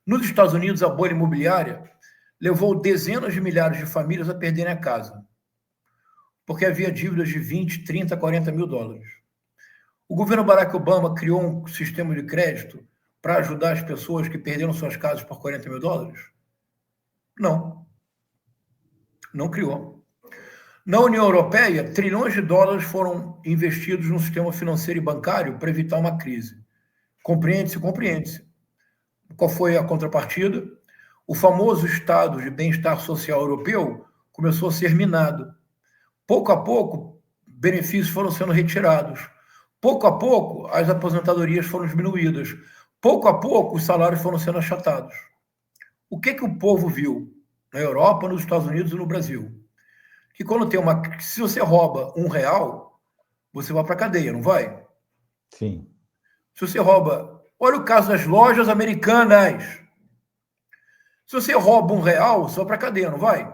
Nos Estados Unidos, a bolha imobiliária levou dezenas de milhares de famílias a perderem a casa, porque havia dívidas de 20, 30, 40 mil dólares. O governo Barack Obama criou um sistema de crédito para ajudar as pessoas que perderam suas casas por 40 mil dólares? Não. Não criou. Na União Europeia, trilhões de dólares foram investidos no sistema financeiro e bancário para evitar uma crise. Compreende-se? Compreende-se. Qual foi a contrapartida? O famoso estado de bem-estar social europeu começou a ser minado. Pouco a pouco, benefícios foram sendo retirados. Pouco a pouco, as aposentadorias foram diminuídas. Pouco a pouco, os salários foram sendo achatados. O que o povo viu na Europa, nos Estados Unidos e no Brasil? Que quando tem se você rouba R$1, você vai para a cadeia, não vai? Sim. Se você rouba... Olha o caso das lojas americanas. Se você rouba R$1, você vai para a cadeia, não vai?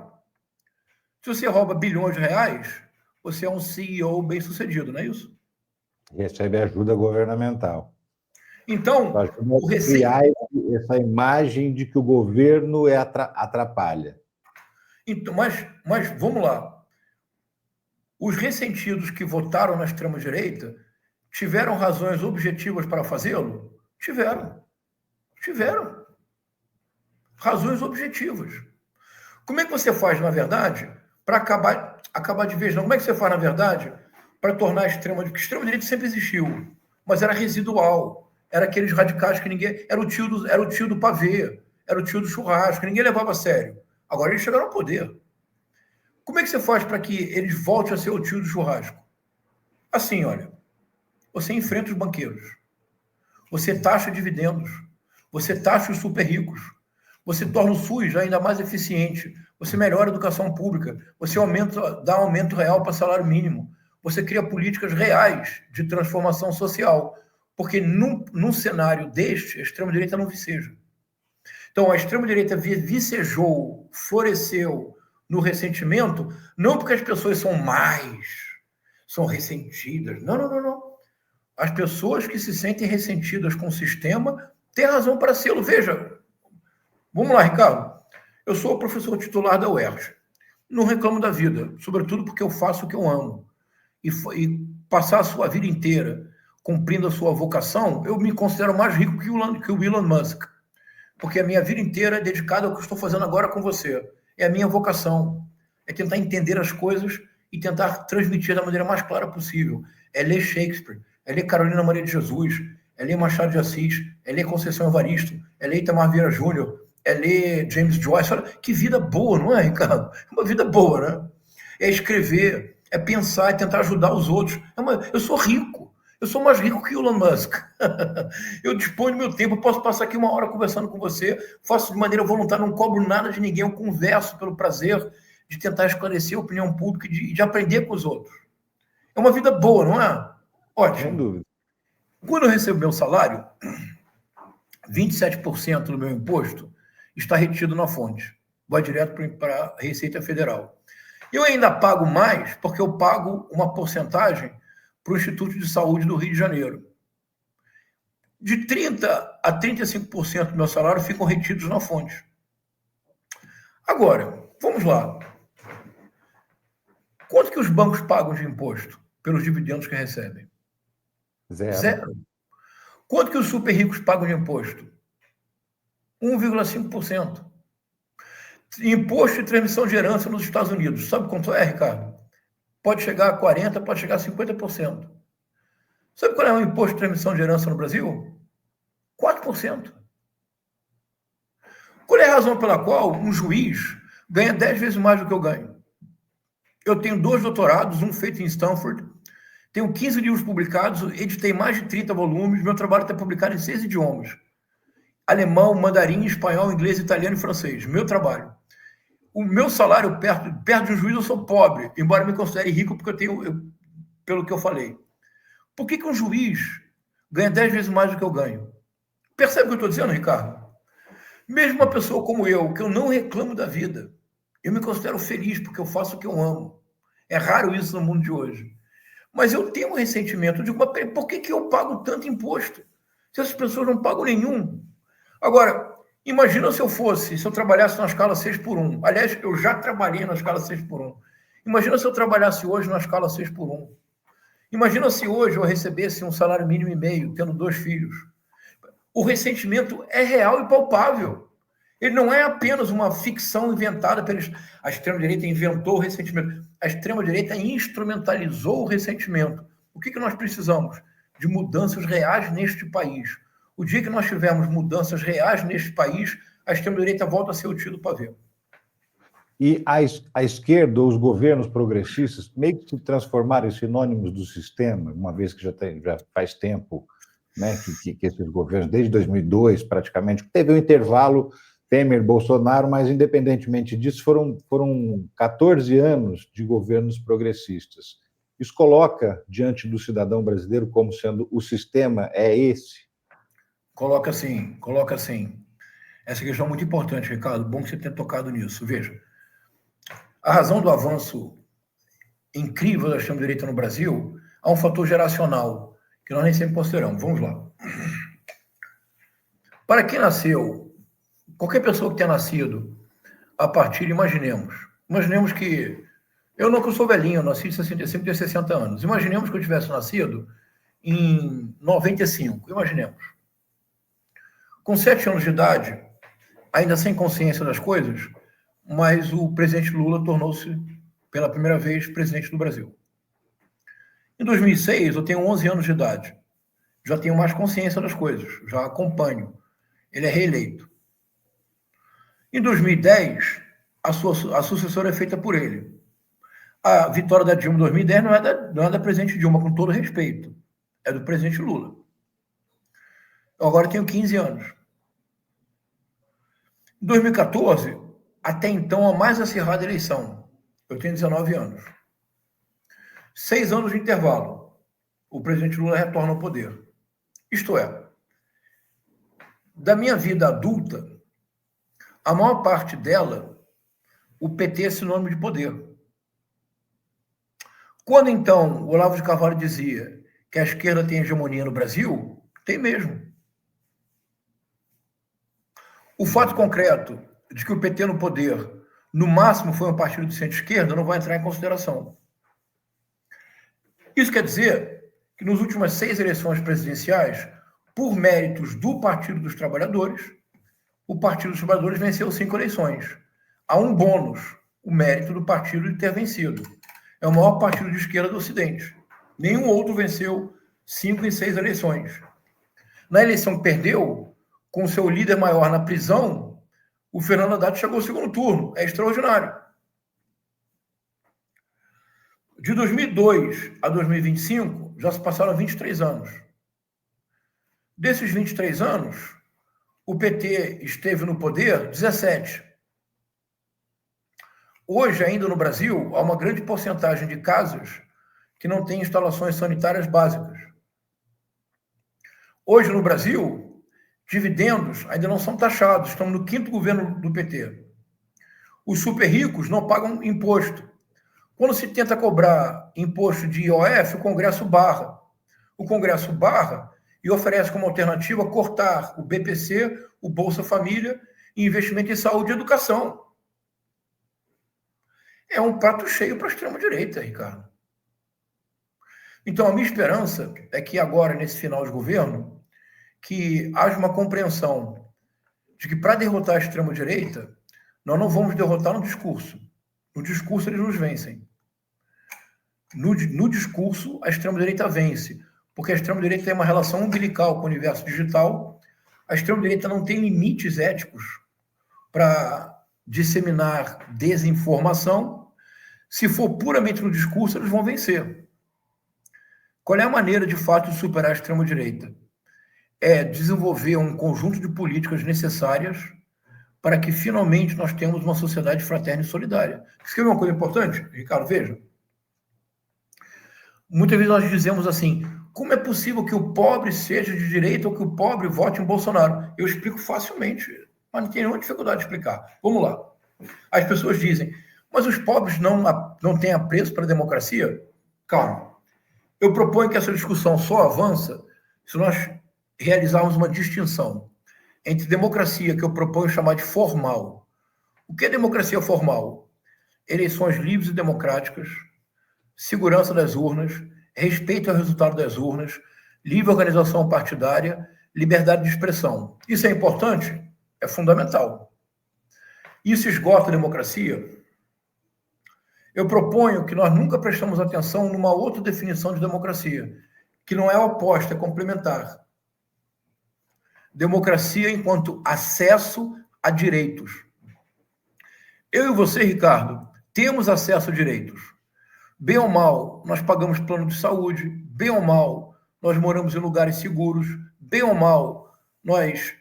Se você rouba bilhões de reais, você é um CEO bem-sucedido, não é isso? Recebe ajuda governamental. Então, o criar essa imagem de que o governo atrapalha. Então, mas vamos lá. Os ressentidos que votaram na extrema-direita tiveram razões objetivas para fazê-lo? Tiveram. Razões objetivas. Como é que você faz, na verdade, para acabar de vez? Não. Como é que você faz, na verdade, para tornar a extrema-direita? Porque a extrema-direita sempre existiu, mas era residual. Era aqueles radicais que ninguém... Era o tio do pavê, era o tio do churrasco, ninguém levava a sério. Agora eles chegaram ao poder. Como é que você faz para que eles voltem a ser o tio do churrasco? Assim, olha, você enfrenta os banqueiros, você taxa dividendos, você taxa os super ricos, você torna o SUS ainda mais eficiente, você melhora a educação pública, você dá aumento real para salário mínimo, você cria políticas reais de transformação social, porque num cenário deste, a extrema-direita não viceja. Então, a extrema-direita vicejou, floresceu no ressentimento, não porque as pessoas são ressentidas. Não. As pessoas que se sentem ressentidas com o sistema têm razão para sê-lo. Veja, vamos lá, Ricardo. Eu sou o professor titular da UERJ. Não reclamo da vida, sobretudo porque eu faço o que eu amo. E passar a sua vida inteira cumprindo a sua vocação, eu me considero mais rico que o Elon Musk. Porque a minha vida inteira é dedicada ao que eu estou fazendo agora com você. É a minha vocação. É tentar entender as coisas e tentar transmitir da maneira mais clara possível. É ler Shakespeare, é ler Carolina Maria de Jesus, é ler Machado de Assis, é ler Conceição Evaristo, é ler Itamar Vieira Júnior, é ler James Joyce. Olha, que vida boa, não é, Ricardo? É uma vida boa, né? É escrever, é pensar, é tentar ajudar os outros. Eu sou rico. Eu sou mais rico que o Elon Musk. Eu disponho do meu tempo, eu posso passar aqui 1 hora conversando com você, faço de maneira voluntária, não cobro nada de ninguém, eu converso pelo prazer de tentar esclarecer a opinião pública e de aprender com os outros. É uma vida boa, não é? Ótimo. Sem dúvida. Quando eu recebo meu salário, 27% do meu imposto está retido na fonte. Vai direto para a Receita Federal. Eu ainda pago mais porque eu pago uma porcentagem para o Instituto de Saúde do Rio de Janeiro. De 30% a 35% do meu salário ficam retidos na fonte. Agora, vamos lá. Quanto que os bancos pagam de imposto pelos dividendos que recebem? Zero. Quanto que os super ricos pagam de imposto? 1,5%. Imposto de transmissão de herança nos Estados Unidos. Sabe quanto é, Ricardo? Pode chegar a 40%, pode chegar a 50%. Sabe qual é o imposto de transmissão de herança no Brasil? 4%. Qual é a razão pela qual um juiz ganha 10 vezes mais do que eu ganho? Eu tenho 2 doutorados, um feito em Stanford, tenho 15 livros publicados, editei mais de 30 volumes, meu trabalho está publicado em 6 idiomas. Alemão, mandarim, espanhol, inglês, italiano e francês. Meu trabalho. O meu salário, perto de um juiz, eu sou pobre, embora me considere rico, porque pelo que eu falei. Por que um juiz ganha 10 vezes mais do que eu ganho? Percebe o que eu estou dizendo, Ricardo? Mesmo uma pessoa como eu, que eu não reclamo da vida, eu me considero feliz porque eu faço o que eu amo. É raro isso no mundo de hoje. Mas eu tenho um ressentimento. Eu digo, por que eu pago tanto imposto? Se essas pessoas não pagam nenhum. Agora, imagina se eu trabalhasse na escala 6x1. Aliás, eu já trabalhei na escala 6x1. Imagina se eu trabalhasse hoje na escala 6x1. Imagina se hoje eu recebesse um salário mínimo e meio, tendo 2 filhos. O ressentimento é real e palpável. Ele não é apenas uma ficção inventada pelos... A extrema-direita inventou o ressentimento. A extrema-direita instrumentalizou o ressentimento. O que nós precisamos? De mudanças reais neste país. O dia que nós tivermos mudanças reais neste país, a extrema-direita volta a ser o tiro do pavê. E a esquerda, os governos progressistas, meio que se transformaram em sinônimos do sistema, uma vez que já faz tempo, né, que esses governos, desde 2002, praticamente, teve um intervalo Temer, Bolsonaro, mas, independentemente disso, foram 14 anos de governos progressistas. Isso coloca diante do cidadão brasileiro como sendo o sistema é esse? Coloca assim. Essa questão é muito importante, Ricardo. Bom que você tenha tocado nisso. Veja, a razão do avanço incrível da extrema-direita no Brasil há um fator geracional que nós nem sempre consideramos. Vamos lá. Para quem nasceu, qualquer pessoa que tenha nascido a partir, imaginemos que eu não que eu sou velhinho, eu nasci em 65, tenho 60 anos. Imaginemos que eu tivesse nascido em 95, imaginemos. Com 7 anos de idade, ainda sem consciência das coisas, mas o presidente Lula tornou-se, pela primeira vez, presidente do Brasil. Em 2006, eu tenho 11 anos de idade. Já tenho mais consciência das coisas, já acompanho. Ele é reeleito. Em 2010, a sucessora é feita por ele. A vitória da Dilma em 2010 não é da presidente Dilma, com todo respeito. É do presidente Lula. Eu agora tenho 15 anos. Em 2014, até então, a mais acirrada eleição. Eu tenho 19 anos. 6 anos de intervalo. O presidente Lula retorna ao poder. Isto é, da minha vida adulta, a maior parte dela, o PT é sinônimo de poder. Quando, então, o Olavo de Carvalho dizia que a esquerda tem hegemonia no Brasil, tem mesmo. O fato concreto de que o PT no poder, no máximo, foi um partido de centro-esquerda, não vai entrar em consideração. Isso quer dizer que nas últimas 6 eleições presidenciais, por méritos do Partido dos Trabalhadores, o Partido dos Trabalhadores venceu 5 eleições. Há um bônus, o mérito do partido de ter vencido. É o maior partido de esquerda do Ocidente. Nenhum outro venceu 5 em 6 eleições. Na eleição que perdeu, com seu líder maior na prisão, o Fernando Haddad chegou ao segundo turno. É extraordinário. De 2002 a 2025, já se passaram 23 anos. Desses 23 anos, o PT esteve no poder 17. Hoje, ainda no Brasil, há uma grande porcentagem de casas que não têm instalações sanitárias básicas. Hoje, no Brasil, dividendos ainda não são taxados. Estamos no 5º governo do PT. Os super ricos não pagam imposto. Quando se tenta cobrar imposto de IOF, o Congresso barra. O Congresso barra e oferece como alternativa cortar o BPC, o Bolsa Família e investimento em saúde e educação. É um prato cheio para a extrema-direita, Ricardo. Então, a minha esperança é que agora, nesse final de governo, que haja uma compreensão de que para derrotar a extrema-direita, nós não vamos derrotar no discurso. No discurso, eles nos vencem. No discurso, a extrema-direita vence, porque a extrema-direita tem uma relação umbilical com o universo digital, a extrema-direita não tem limites éticos para disseminar desinformação. Se for puramente no discurso, eles vão vencer. Qual é a maneira, de fato, de superar a extrema-direita? É desenvolver um conjunto de políticas necessárias para que, finalmente, nós tenhamos uma sociedade fraterna e solidária. Isso é uma coisa importante, Ricardo, veja. Muitas vezes nós dizemos assim, como é possível que o pobre seja de direita ou que o pobre vote em Bolsonaro? Eu explico facilmente, mas não tem nenhuma dificuldade de explicar. Vamos lá. As pessoas dizem, mas os pobres não têm apreço para a democracia? Calma. Eu proponho que essa discussão só avança se nós realizarmos uma distinção entre democracia, que eu proponho chamar de formal. O que é democracia formal? Eleições livres e democráticas, segurança das urnas, respeito ao resultado das urnas, livre organização partidária, liberdade de expressão. Isso é importante? É fundamental. Isso esgota a democracia? Eu proponho que nós nunca prestamos atenção numa outra definição de democracia, que não é oposta, é complementar. Democracia enquanto acesso a direitos. Eu e você, Ricardo, temos acesso a direitos. Bem ou mal, nós pagamos plano de saúde. Bem ou mal, nós moramos em lugares seguros. Bem ou mal, nós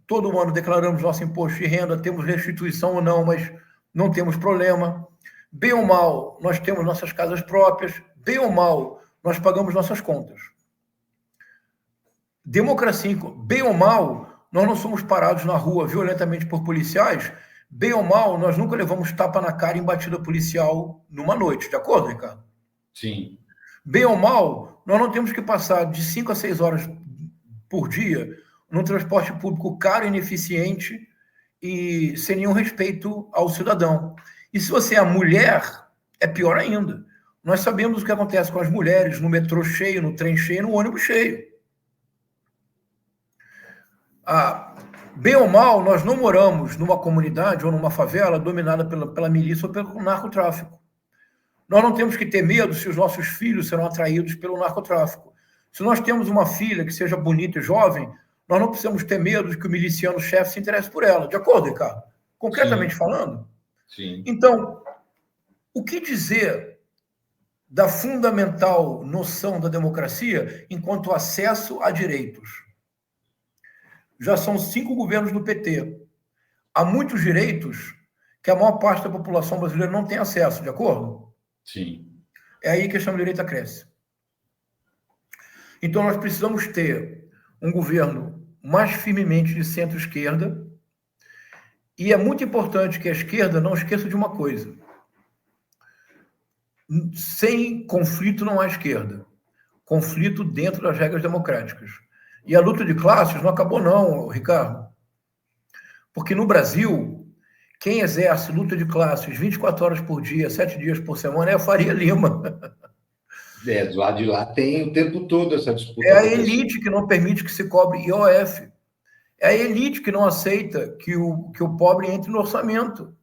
todo ano declaramos nosso imposto de renda, temos restituição ou não, mas não temos problema. Bem ou mal, nós temos nossas casas próprias. Bem ou mal, nós pagamos nossas contas. Democracia, bem ou mal, nós não somos parados na rua violentamente por policiais. Bem ou mal, nós nunca levamos tapa na cara em batida policial numa noite. De acordo, Ricardo? Sim. Bem ou mal, nós não temos que passar de 5 a 6 horas por dia num transporte público caro e ineficiente e sem nenhum respeito ao cidadão. E se você é mulher, é pior ainda. Nós sabemos o que acontece com as mulheres no metrô cheio, no trem cheio, no ônibus cheio. Bem ou mal, nós não moramos numa comunidade ou numa favela dominada pela milícia ou pelo narcotráfico. Nós não temos que ter medo se os nossos filhos serão atraídos pelo narcotráfico. Se nós temos uma filha que seja bonita e jovem, nós não precisamos ter medo de que o miliciano-chefe se interesse por ela. De acordo, Ricardo? Concretamente falando? Sim. Então, o que dizer da fundamental noção da democracia enquanto acesso a direitos? Já são 5 governos do PT. Há muitos direitos que a maior parte da população brasileira não tem acesso, de acordo? Sim. É aí que a extrema-direita cresce. Então, nós precisamos ter um governo mais firmemente de centro-esquerda, e é muito importante que a esquerda não esqueça de uma coisa. Sem conflito não há esquerda. Conflito dentro das regras democráticas. E a luta de classes não acabou não, Ricardo. Porque no Brasil, quem exerce luta de classes 24 horas por dia, 7 dias por semana, é a Faria Lima. Do lado de lá tem o tempo todo essa disputa. É a elite que não permite que se cobre IOF. É a elite que não aceita que o pobre entre no orçamento.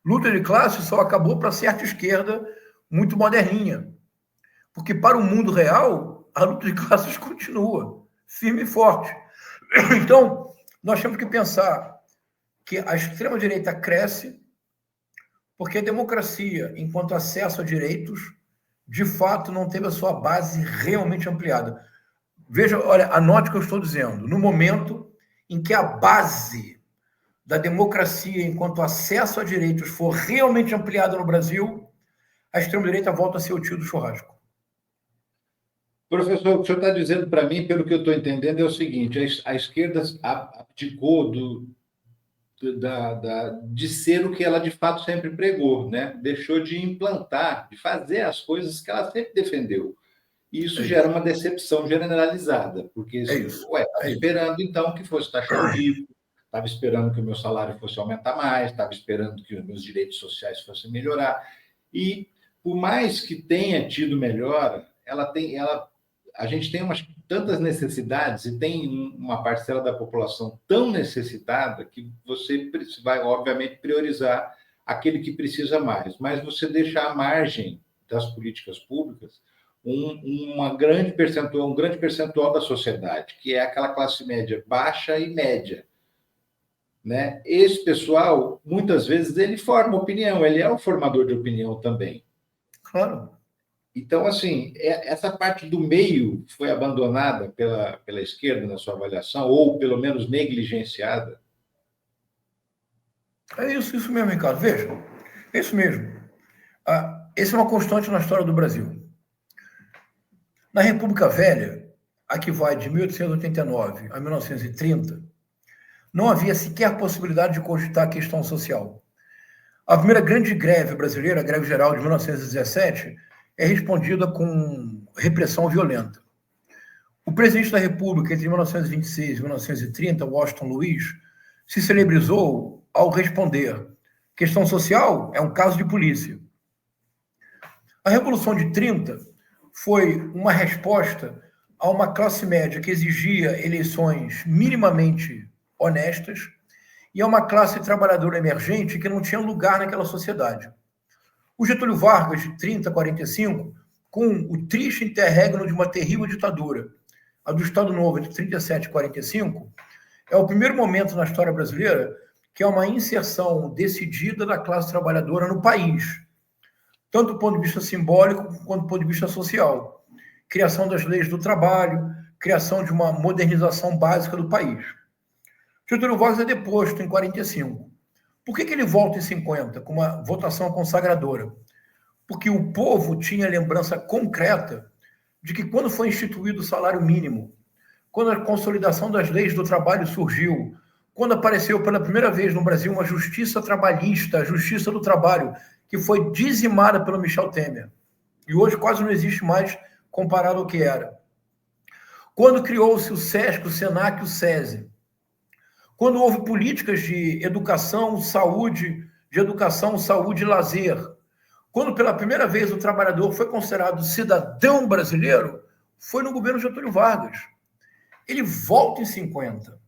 Luta de classes só acabou para certa esquerda muito moderninha. Porque para o mundo real, a luta de classes continua firme e forte. Então, nós temos que pensar que a extrema-direita cresce porque a democracia, enquanto acesso a direitos, de fato não teve a sua base realmente ampliada. Veja, olha, anote o que eu estou dizendo. No momento em que a base da democracia, enquanto acesso a direitos, for realmente ampliada no Brasil, a extrema-direita volta a ser o tio do churrasco. Professor, o que o senhor está dizendo para mim, pelo que eu estou entendendo, é o seguinte: a esquerda abdicou de ser o que ela de fato sempre pregou, né? Deixou de implantar, de fazer as coisas que ela sempre defendeu. E isso gera uma decepção generalizada, porque estava esperando então que fosse taxativo, estava esperando que o meu salário fosse aumentar mais, estava esperando que os meus direitos sociais fossem melhorar. E por mais que tenha tido melhora, a gente tem tantas necessidades e tem uma parcela da população tão necessitada que você vai, obviamente, priorizar aquele que precisa mais, mas você deixa à margem das políticas públicas um grande percentual da sociedade, que é aquela classe média baixa e média. né? Esse pessoal, muitas vezes, ele forma opinião, ele é o formador de opinião também. Claro. Então, assim, essa parte do meio foi abandonada pela esquerda na sua avaliação, ou pelo menos negligenciada? É isso mesmo, Ricardo. Veja, é isso mesmo. Essa é uma constante na história do Brasil. Na República Velha, a que vai de 1889 a 1930, não havia sequer possibilidade de cogitar a questão social. A primeira grande greve brasileira, a Greve Geral de 1917, é respondida com repressão violenta. O presidente da República, entre 1926 e 1930, Washington Luiz, se celebrizou ao responder: questão social é um caso de polícia. A Revolução de 30 foi uma resposta a uma classe média que exigia eleições minimamente honestas e a uma classe trabalhadora emergente que não tinha lugar naquela sociedade. O Getúlio Vargas, de 30 a 45, com o triste interregno de uma terrível ditadura, a do Estado Novo, de 37 a 45, é o primeiro momento na história brasileira que é uma inserção decidida da classe trabalhadora no país, tanto do ponto de vista simbólico quanto do ponto de vista social. Criação das leis do trabalho, criação de uma modernização básica do país. Getúlio Vargas é deposto em 45. Por que ele volta em 50, com uma votação consagradora? Porque o povo tinha lembrança concreta de que quando foi instituído o salário mínimo, quando a consolidação das leis do trabalho surgiu, quando apareceu pela primeira vez no Brasil uma justiça trabalhista, a justiça do trabalho, que foi dizimada pelo Michel Temer, e hoje quase não existe mais comparado ao que era. Quando criou-se o SESC, o SENAC e o SESI, quando houve políticas de educação, saúde e lazer, quando pela primeira vez o trabalhador foi considerado cidadão brasileiro, foi no governo Getúlio Vargas. Ele volta em 50.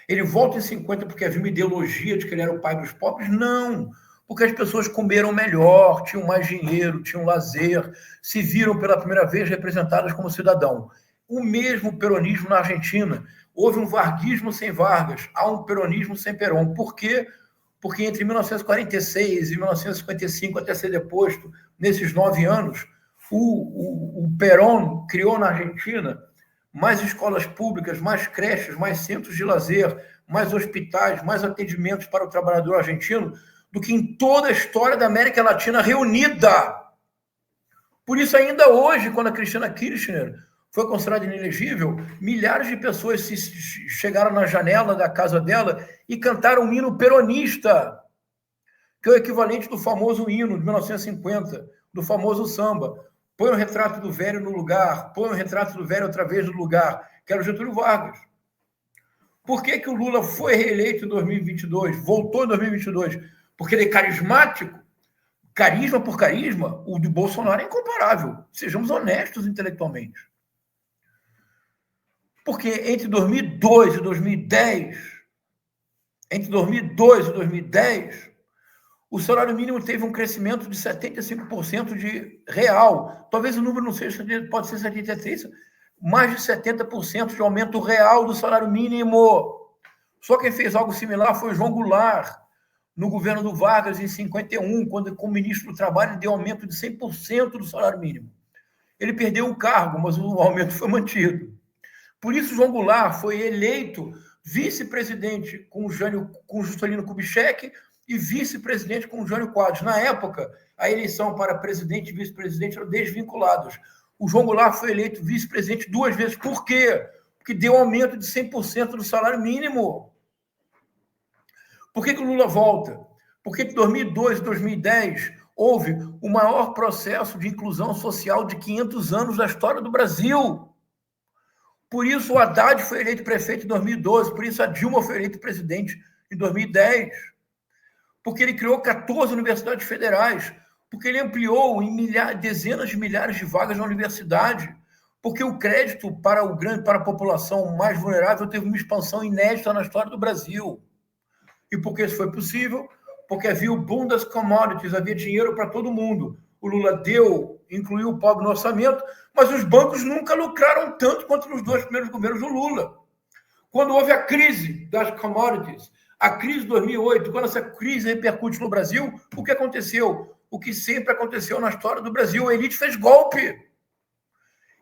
Ele volta em 50 porque havia uma ideologia de que ele era o pai dos pobres? Não, porque as pessoas comeram melhor, tinham mais dinheiro, tinham lazer, se viram pela primeira vez representadas como cidadão. O mesmo peronismo na Argentina. Houve um varguismo sem Vargas, há um peronismo sem Perón. Por quê? Porque entre 1946 e 1955, até ser deposto, nesses 9 anos, o Perón criou na Argentina mais escolas públicas, mais creches, mais centros de lazer, mais hospitais, mais atendimentos para o trabalhador argentino do que em toda a história da América Latina reunida. Por isso, ainda hoje, quando a Cristina Kirchner foi considerada inelegível, milhares de pessoas chegaram na janela da casa dela e cantaram um hino peronista, que é o equivalente do famoso hino de 1950, do famoso samba. Põe o retrato do velho no lugar, põe o retrato do velho outra vez no lugar, que era o Getúlio Vargas. Por que o Lula foi reeleito em 2022, voltou em 2022? Porque ele é carismático? Carisma por carisma, o de Bolsonaro é incomparável. Sejamos honestos intelectualmente. Porque entre 2002 e 2010, o salário mínimo teve um crescimento de 75% de real. Talvez o número não seja, pode ser 73%, mais de 70% de aumento real do salário mínimo. Só quem fez algo similar foi o João Goulart, no governo do Vargas, em 51, quando, como ministro do Trabalho, deu aumento de 100% do salário mínimo. Ele perdeu o cargo, mas o aumento foi mantido. Por isso, João Goulart foi eleito vice-presidente com o Juscelino Kubitschek e vice-presidente com o Jânio Quadros. Na época, a eleição para presidente e vice-presidente eram desvinculadas. O João Goulart foi eleito vice-presidente 2 vezes. Por quê? Porque deu aumento de 100% do salário mínimo. Por que o Lula volta? Porque em 2002 e 2010 houve o maior processo de inclusão social de 500 anos da história do Brasil. Por isso o Haddad foi eleito prefeito em 2012, por isso a Dilma foi eleita presidente em 2010. Porque ele criou 14 universidades federais, porque ele ampliou em dezenas de milhares de vagas na universidade, porque o crédito para a população mais vulnerável teve uma expansão inédita na história do Brasil. E por que isso foi possível? Porque havia o boom das commodities, havia dinheiro para todo mundo. O Lula incluiu o pobre no orçamento, mas os bancos nunca lucraram tanto quanto nos 2 primeiros governos do Lula. Quando houve a crise das commodities, A crise de 2008, quando essa crise repercute no Brasil, o que aconteceu? O que sempre aconteceu na história do Brasil, a elite fez golpe.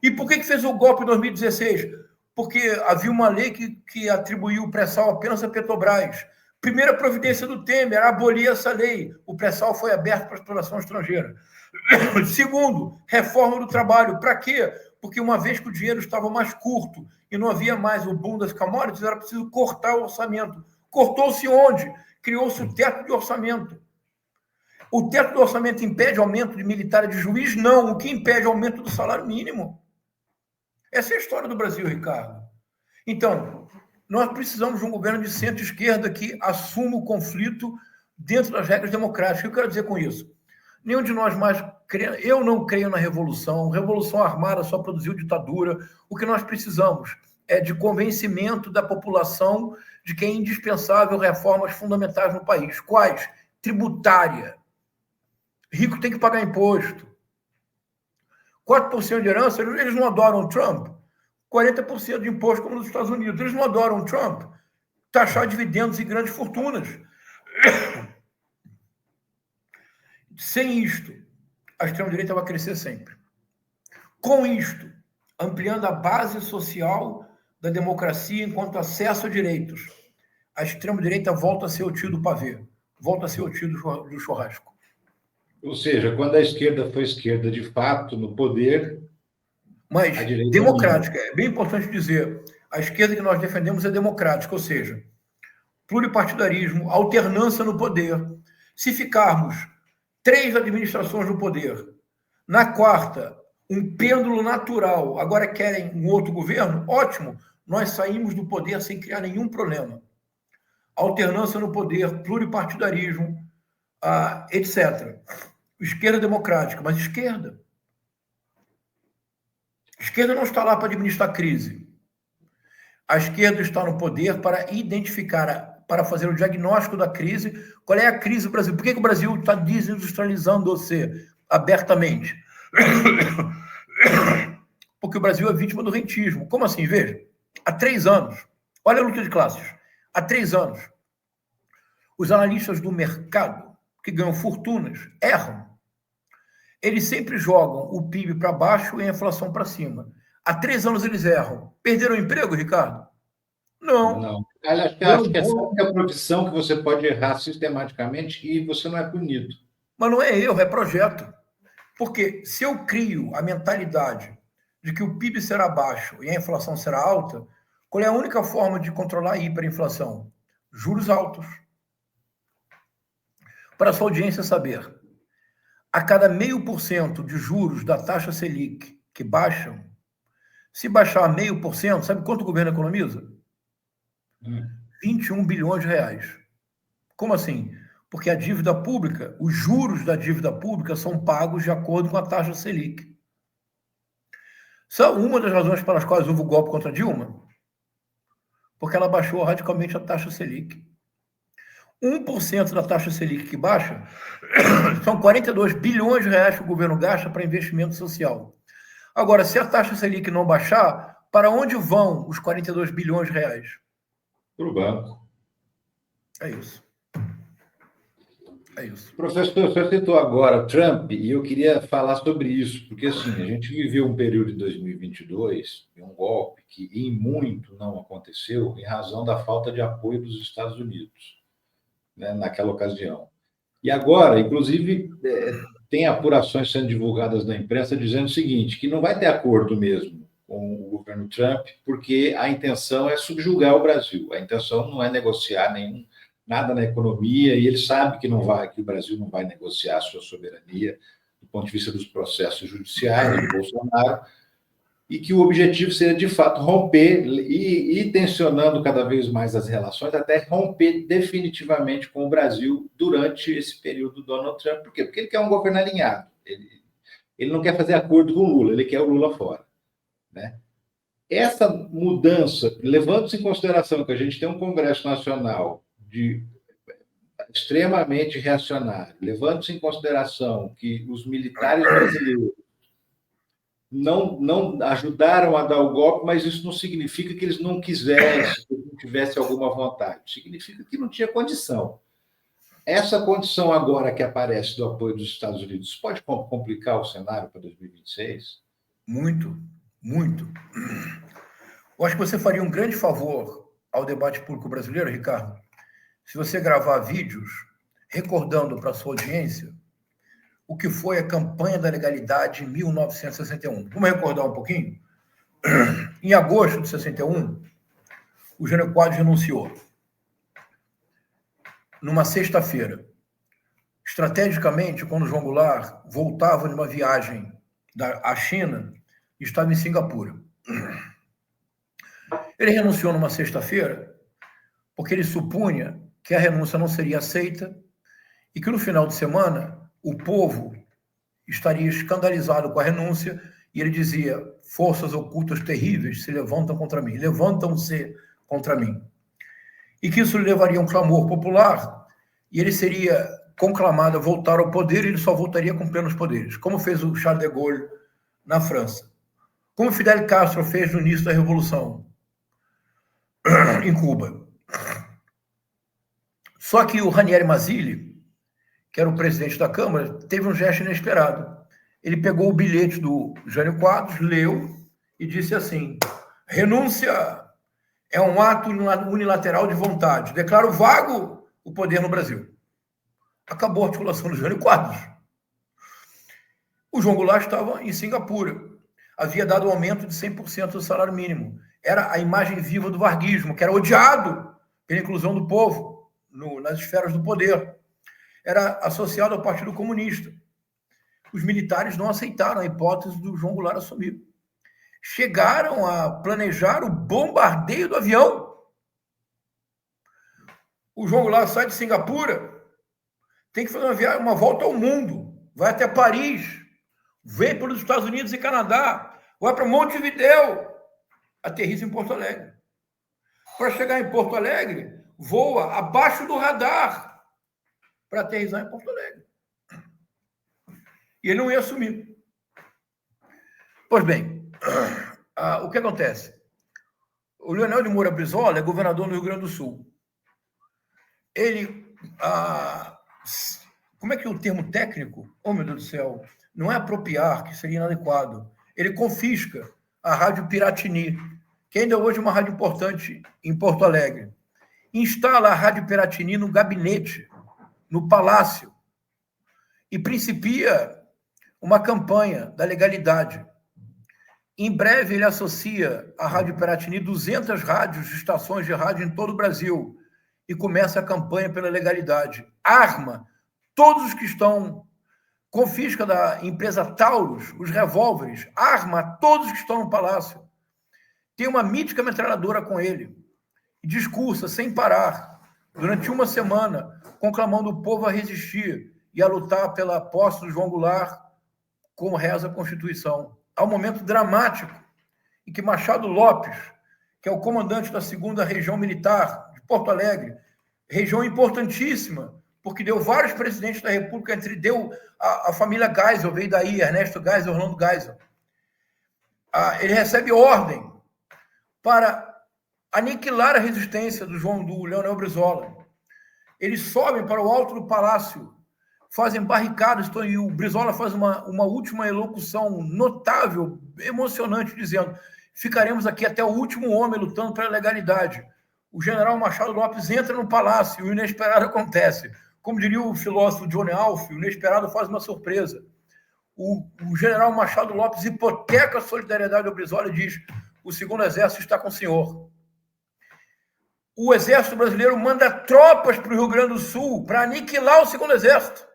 E por que fez o golpe em 2016? Porque havia uma lei que atribuiu o pré-sal apenas à Petrobras. Primeira providência do Temer era abolir essa lei. O pré-sal foi aberto para a exploração estrangeira. Segundo, reforma do trabalho. Para quê? Porque uma vez que o dinheiro estava mais curto e não havia mais o boom das commodities, era preciso cortar o orçamento. Cortou-se onde? Criou-se o teto de orçamento. O teto do orçamento impede aumento de militar e de juiz? Não. O que impede é aumento do salário mínimo. Essa é a história do Brasil, Ricardo. Então, nós precisamos de um governo de centro-esquerda que assuma o conflito dentro das regras democráticas. O que eu quero dizer com isso? Nenhum de nós mais crê, eu não creio na revolução. Revolução armada só produziu ditadura. O que nós precisamos é de convencimento da população de que é indispensável reformas fundamentais no país. Quais? Tributária. Rico tem que pagar imposto. 4% de herança, eles não adoram Trump. 40% de imposto, como nos Estados Unidos. Eles não adoram Trump. Taxar dividendos e grandes fortunas. Sem isto, a extrema-direita vai crescer sempre. Com isto, ampliando a base social da democracia enquanto acesso a direitos, a extrema-direita volta a ser o tio do pavê, volta a ser o tio do churrasco. Ou seja, quando a esquerda foi esquerda de fato no poder... Mas democrática, é bem importante dizer, a esquerda que nós defendemos é democrática, ou seja, pluripartidarismo, alternância no poder. Se ficarmos 3 administrações no poder, na quarta, um pêndulo natural, agora querem um outro governo, ótimo, nós saímos do poder sem criar nenhum problema. Alternância no poder, pluripartidarismo, etc. Esquerda democrática, mas esquerda. A esquerda não está lá para administrar crise. A esquerda está no poder para identificar, para fazer o diagnóstico da crise. Qual é a crise do Brasil? Por que o Brasil está desindustrializando-se abertamente? Porque o Brasil é vítima do rentismo. Como assim? Veja, há 3 anos, olha a luta de classes, há 3 anos, os analistas do mercado, que ganham fortunas, erram. Eles sempre jogam o PIB para baixo e a inflação para cima. Há 3 anos eles erram. Perderam o emprego, Ricardo? Não. Não. Acho que essa é a profissão que você pode errar sistematicamente e você não é punido. Mas não é erro, é projeto. Porque se eu crio a mentalidade de que o PIB será baixo e a inflação será alta, qual é a única forma de controlar a hiperinflação? Juros altos. Para a sua audiência saber, a cada 0,5% de juros da taxa Selic que baixam, se baixar 0,5%, sabe quanto o governo economiza? 21 bilhões de reais. Como assim? Porque a dívida pública, os juros da dívida pública são pagos de acordo com a taxa Selic. São uma das razões pelas quais houve o golpe contra Dilma? Porque ela baixou radicalmente a taxa Selic. 1% da taxa Selic que baixa são 42 bilhões de reais que o governo gasta para investimento social. Agora, se a taxa Selic não baixar, para onde vão os 42 bilhões de reais? Para o banco. É isso. É isso. Professor, você citou agora Trump e eu queria falar sobre isso, porque assim, a gente viveu um período de 2022, um golpe que em muito não aconteceu em razão da falta de apoio dos Estados Unidos, né, naquela ocasião. E agora, inclusive, tem apurações sendo divulgadas na imprensa dizendo o seguinte, que não vai ter acordo mesmo com o governo Trump, porque a intenção é subjugar o Brasil, a intenção não é negociar nada na economia, e ele sabe que o Brasil não vai negociar a sua soberania do ponto de vista dos processos judiciais de Bolsonaro, e que o objetivo seria, de fato, romper e tensionando cada vez mais as relações, até romper definitivamente com o Brasil durante esse período do Donald Trump. Por quê? Porque ele quer um governo alinhado. Ele não quer fazer acordo com o Lula, ele quer o Lula fora, né? Essa mudança, levando-se em consideração que a gente tem um Congresso Nacional extremamente reacionário, levando-se em consideração que os militares brasileiros não ajudaram a dar o golpe, mas isso não significa que eles não quisessem, tivesse alguma vontade. Significa que não tinha condição. Essa condição agora que aparece do apoio dos Estados Unidos pode complicar o cenário para 2026? Muito, muito. Eu acho que você faria um grande favor ao debate público brasileiro, Ricardo, se você gravar vídeos recordando para a sua audiência o que foi a campanha da legalidade em 1961. Vamos recordar um pouquinho? Em agosto de 61, o Jânio Quadros renunciou. Numa sexta-feira. Estrategicamente, quando o João Goulart voltava de uma viagem à China, estava em Singapura. Ele renunciou numa sexta-feira porque ele supunha que a renúncia não seria aceita e que no final de semana o povo estaria escandalizado com a renúncia e ele dizia: forças ocultas terríveis se levantam contra mim, levantam-se contra mim. E que isso levaria a um clamor popular e ele seria conclamado a voltar ao poder e ele só voltaria com plenos poderes, como fez o Charles de Gaulle na França, como Fidel Castro fez no início da Revolução em Cuba. Só que o Ranieri Mazzilli, que era o presidente da Câmara, teve um gesto inesperado. Ele pegou o bilhete do Jânio Quadros, leu e disse assim: renúncia é um ato unilateral de vontade. Declaro vago o poder no Brasil. Acabou a articulação do Jânio Quadros. O João Goulart estava em Singapura. Havia dado um aumento de 100% do salário mínimo. Era a imagem viva do varguismo, que era odiado pela inclusão do povo nas esferas do poder. Era associado ao Partido Comunista. Os militares não aceitaram a hipótese do João Goulart assumir. Chegaram a planejar o bombardeio do avião. O João Goulart sai de Singapura, tem que fazer uma volta ao mundo, vai até Paris, vem pelos Estados Unidos e Canadá, vai para Montevidéu, aterriza em Porto Alegre. Para chegar em Porto Alegre, voa abaixo do radar para aterrissar em Porto Alegre. E ele não ia assumir. Pois bem, o que acontece? O Leonel de Moura Brizola é governador do Rio Grande do Sul. Ele, como é que é o termo técnico? Oh, meu Deus do céu, não é apropriar, que seria inadequado. Ele confisca a Rádio Piratini, que ainda hoje é uma rádio importante em Porto Alegre. Instala a Rádio Piratini no gabinete, no palácio, e principia uma campanha da legalidade. Em breve, ele associa à Rádio Piratini 200 rádios, estações de rádio em todo o Brasil, e começa a campanha pela legalidade. Arma todos os que estão, confisca da empresa Taurus os revólveres, arma todos que estão no palácio. Tem uma mítica metralhadora com ele, e discursa sem parar, durante uma semana, conclamando o povo a resistir e a lutar pela posse do João Goulart, como reza a Constituição. Há um momento dramático em que Machado Lopes, que é o comandante da 2ª Região Militar de Porto Alegre, região importantíssima, porque deu vários presidentes da República, deu a família Geisel, veio daí, Ernesto Geisel, Orlando Geisel. Ele recebe ordem para aniquilar a resistência do Leonel Brizola. Eles sobem para o alto do palácio, fazem barricadas, e o Brizola faz uma última elocução notável, emocionante, dizendo: ficaremos aqui até o último homem lutando pela legalidade. O general Machado Lopes entra no palácio e o inesperado acontece. Como diria o filósofo Johnny Alf, o inesperado faz uma surpresa. O general Machado Lopes hipoteca a solidariedade ao Brizola e diz: o 2º Exército está com o senhor. O Exército Brasileiro manda tropas para o Rio Grande do Sul para aniquilar o 2º Exército.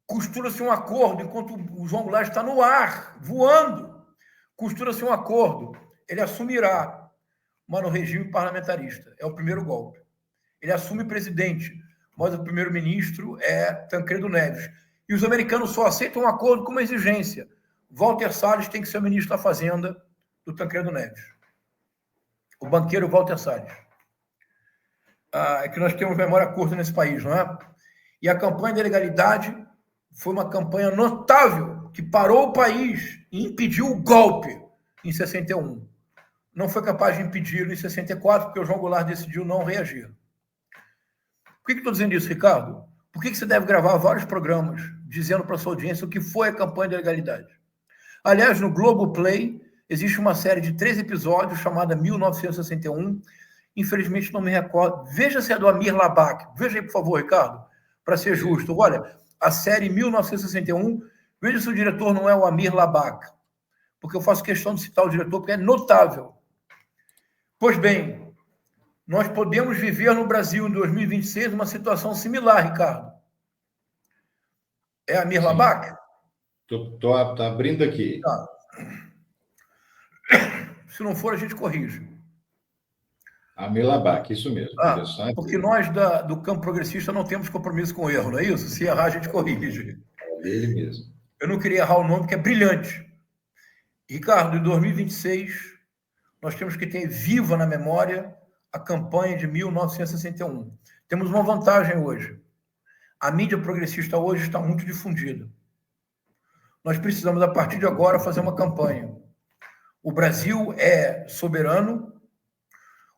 Costura-se um acordo, enquanto o João Goulart está no ar, voando. Costura-se um acordo. Ele assumirá, mas no regime parlamentarista. É o primeiro golpe. Ele assume presidente, mas o primeiro-ministro é Tancredo Neves. E os americanos só aceitam um acordo com uma exigência: Walter Salles tem que ser o ministro da Fazenda do Tancredo Neves. O banqueiro Walter Salles. É que nós temos memória curta nesse país, não é? E a campanha da legalidade foi uma campanha notável que parou o país e impediu o golpe em 61. não foi capaz de impedi-lo em 64, porque o João Goulart decidiu não reagir. Por que estou dizendo isso, Ricardo? Por que você deve gravar vários programas dizendo para a sua audiência o que foi a campanha de legalidade? Aliás, no Globoplay existe uma série de 3 episódios chamada 1961. Infelizmente não me recordo. Veja se é do Amir Labak. Veja aí, por favor, Ricardo, para ser justo. Olha, a série 1961, veja se o diretor não é o Amir Labak, porque eu faço questão de citar o diretor, porque é notável. Pois bem, nós podemos viver no Brasil em 2026 uma situação similar, Ricardo. É Amir Labak? Estou abrindo aqui. Tá. Se não for, a gente corrige. Amir Labak, isso mesmo. Porque nós do campo progressista não temos compromisso com o erro, não é isso? Se errar, a gente corrige. É dele mesmo. Eu não queria errar o nome, porque é brilhante. Ricardo, em 2026, nós temos que ter viva na memória a campanha de 1961. Temos uma vantagem hoje. A mídia progressista hoje está muito difundida. Nós precisamos, a partir de agora, fazer uma campanha. O Brasil é soberano,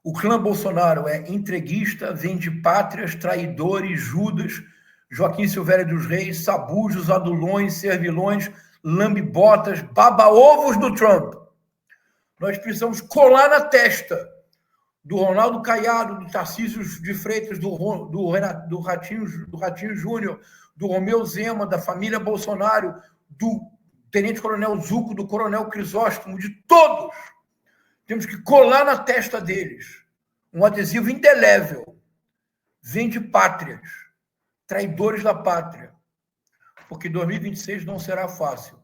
o clã Bolsonaro é entreguista, vende pátrias, traidores, Judas, Joaquim Silvério dos Reis, sabujos, adulões, servilões, lambe-botas, baba-ovos do Trump. Nós precisamos colar na testa do Ronaldo Caiado, do Tarcísio de Freitas, do Ratinho Júnior, do Romeu Zema, da família Bolsonaro, do tenente-coronel Zuco, do coronel Crisóstomo, de todos. Temos que colar na testa deles um adesivo indelével. Vende pátrias, traidores da pátria. Porque 2026 não será fácil.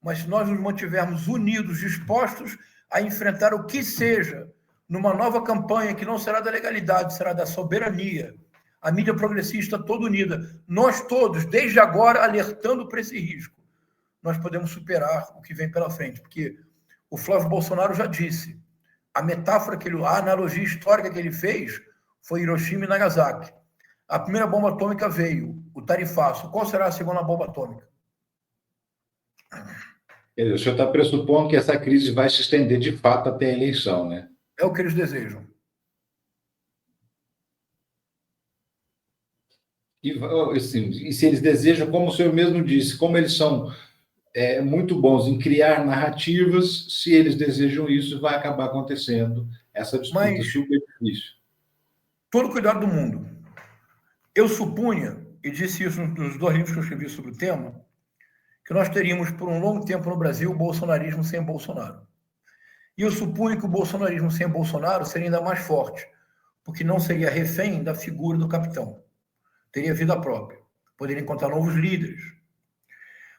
Mas se nós nos mantivermos unidos, dispostos a enfrentar o que seja, numa nova campanha que não será da legalidade, será da soberania, a mídia progressista toda unida, nós todos, desde agora, alertando para esse risco, nós podemos superar o que vem pela frente. Porque o Flávio Bolsonaro já disse, a metáfora a analogia histórica que ele fez foi Hiroshima e Nagasaki. A primeira bomba atômica veio, o tarifaço. Qual será a segunda bomba atômica? Quer dizer, o senhor está pressupondo que essa crise vai se estender de fato até a eleição, né? É o que eles desejam. E, assim, e se eles desejam, como o senhor mesmo disse, como eles são muito bons em criar narrativas, se eles desejam isso, vai acabar acontecendo essa disputa super difícil. Todo cuidado do mundo. Eu supunha, e disse isso nos 2 livros que eu escrevi sobre o tema, que nós teríamos, por um longo tempo no Brasil, o bolsonarismo sem Bolsonaro. E eu supunha que o bolsonarismo sem Bolsonaro seria ainda mais forte, porque não seria refém da figura do capitão. Teria vida própria. Poderia encontrar novos líderes.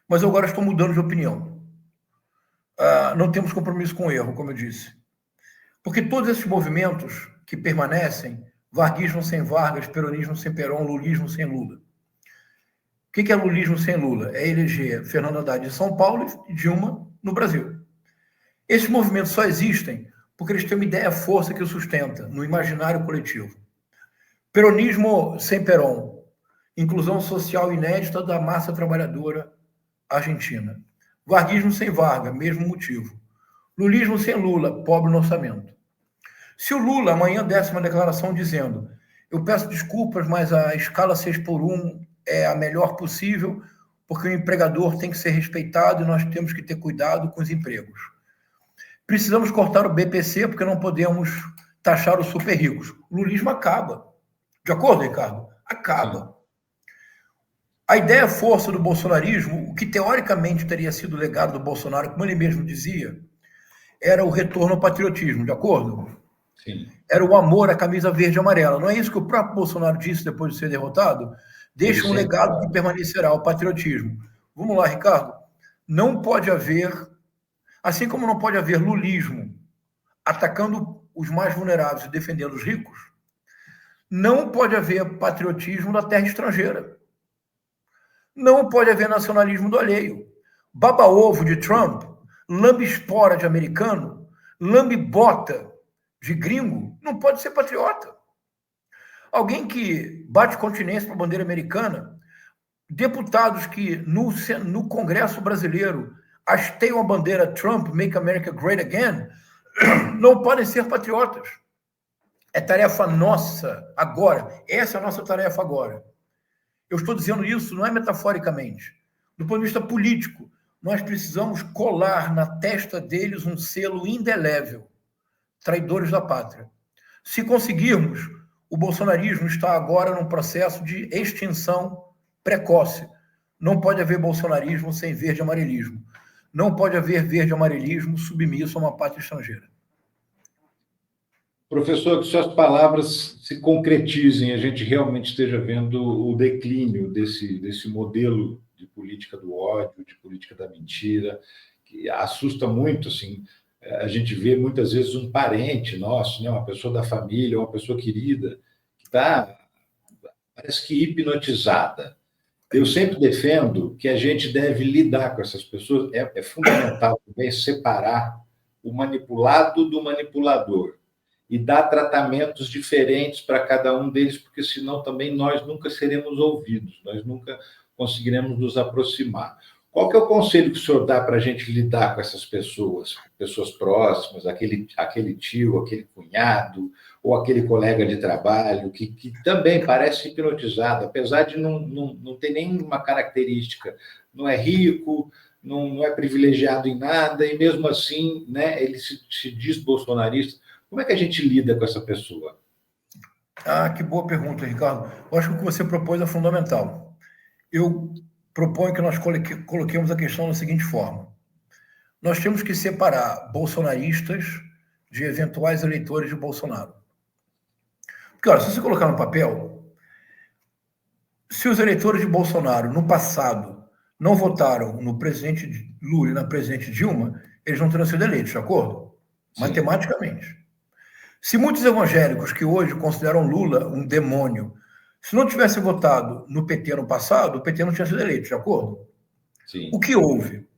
Mas eu agora estou mudando de opinião. Não temos compromisso com o erro, como eu disse. Porque todos esses movimentos que permanecem, varguismo sem Vargas, peronismo sem Perón, lulismo sem Lula. O que é lulismo sem Lula? É eleger Fernando Haddad em São Paulo e Dilma no Brasil. Esses movimentos só existem porque eles têm uma ideia-força que o sustenta no imaginário coletivo. Peronismo sem Perón, inclusão social inédita da massa trabalhadora argentina. Varguismo sem Vargas, mesmo motivo. Lulismo sem Lula, pobre no orçamento. Se o Lula amanhã desse uma declaração dizendo eu peço desculpas, mas a escala 6x1 é a melhor possível, porque o empregador tem que ser respeitado e nós temos que ter cuidado com os empregos. Precisamos cortar o BPC porque não podemos taxar os super ricos. O lulismo acaba. De acordo, Ricardo? Acaba. A ideia-força do bolsonarismo, o que teoricamente teria sido o legado do Bolsonaro, como ele mesmo dizia, era o retorno ao patriotismo, de acordo? Sim. Era o amor à camisa verde e amarela. Não é isso que o próprio Bolsonaro disse depois de ser derrotado? Deixa um legado que permanecerá, o patriotismo. Vamos lá, Ricardo. Não pode haver, assim como não pode haver lulismo atacando os mais vulneráveis e defendendo os ricos, não pode haver patriotismo da terra estrangeira. Não pode haver nacionalismo do alheio. Baba-ovo de Trump, lambe-espora de americano, lambe-bota de gringo, não pode ser patriota. Alguém que bate continência para a bandeira americana, deputados que no Congresso brasileiro hasteiam a bandeira Trump, Make America Great Again, não podem ser patriotas. É tarefa nossa agora. Essa é a nossa tarefa agora. Eu estou dizendo isso não é metaforicamente. Do ponto de vista político, nós precisamos colar na testa deles um selo indelével. Traidores da pátria. Se conseguirmos, o bolsonarismo está agora num processo de extinção precoce. Não pode haver bolsonarismo sem verde e amarelismo. Não pode haver verde e amarelismo submisso a uma pátria estrangeira. Professor, que suas palavras se concretizem, a gente realmente esteja vendo o declínio desse modelo de política do ódio, de política da mentira, que assusta muito, assim. A gente vê muitas vezes um parente nosso, né, uma pessoa da família, uma pessoa querida, que está, parece que hipnotizada. Eu sempre defendo que a gente deve lidar com essas pessoas. É fundamental também separar o manipulado do manipulador e dar tratamentos diferentes para cada um deles, porque senão também nós nunca seremos ouvidos, nós nunca conseguiremos nos aproximar. Qual que é o conselho que o senhor dá para a gente lidar com essas pessoas, pessoas próximas, aquele tio, aquele cunhado, ou aquele colega de trabalho, que também parece hipnotizado, apesar de não ter nenhuma característica, não é rico, não é privilegiado em nada, e mesmo assim, né, ele se diz bolsonarista. Como é que a gente lida com essa pessoa? Ah, que boa pergunta, Ricardo. Eu acho que o que você propôs é fundamental. Eu proponho que nós coloquemos a questão da seguinte forma. Nós temos que separar bolsonaristas de eventuais eleitores de Bolsonaro. Porque, olha, se você colocar no papel, se os eleitores de Bolsonaro, no passado, não votaram no presidente Lula e na presidente Dilma, eles não terão sido eleitos, de acordo? Sim. Matematicamente. Se muitos evangélicos que hoje consideram Lula um demônio, se não tivessem votado no PT no passado, o PT não tinha sido eleito, de acordo? Sim. O que houve?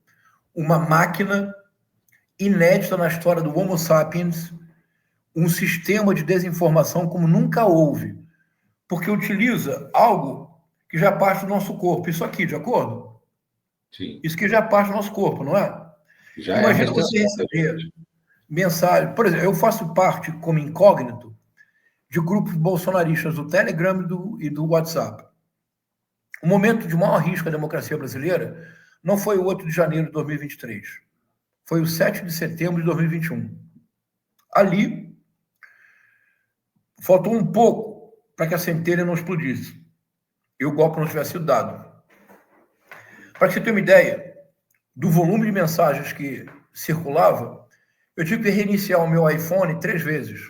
Uma máquina inédita na história do Homo sapiens, um sistema de desinformação como nunca houve, porque utiliza algo que já parte do nosso corpo. Isso aqui, de acordo? Sim. Isso que já parte do nosso corpo, não é? Já imagina você receber mensagem. Por exemplo, eu faço parte, como incógnito, de grupos bolsonaristas do Telegram e do WhatsApp. O momento de maior risco à democracia brasileira não foi o 8 de janeiro de 2023. Foi o 7 de setembro de 2021. Ali, faltou um pouco para que a centelha não explodisse e o golpe não tivesse sido dado. Para que você tenha uma ideia do volume de mensagens que circulava, eu tive que reiniciar o meu iPhone 3 vezes,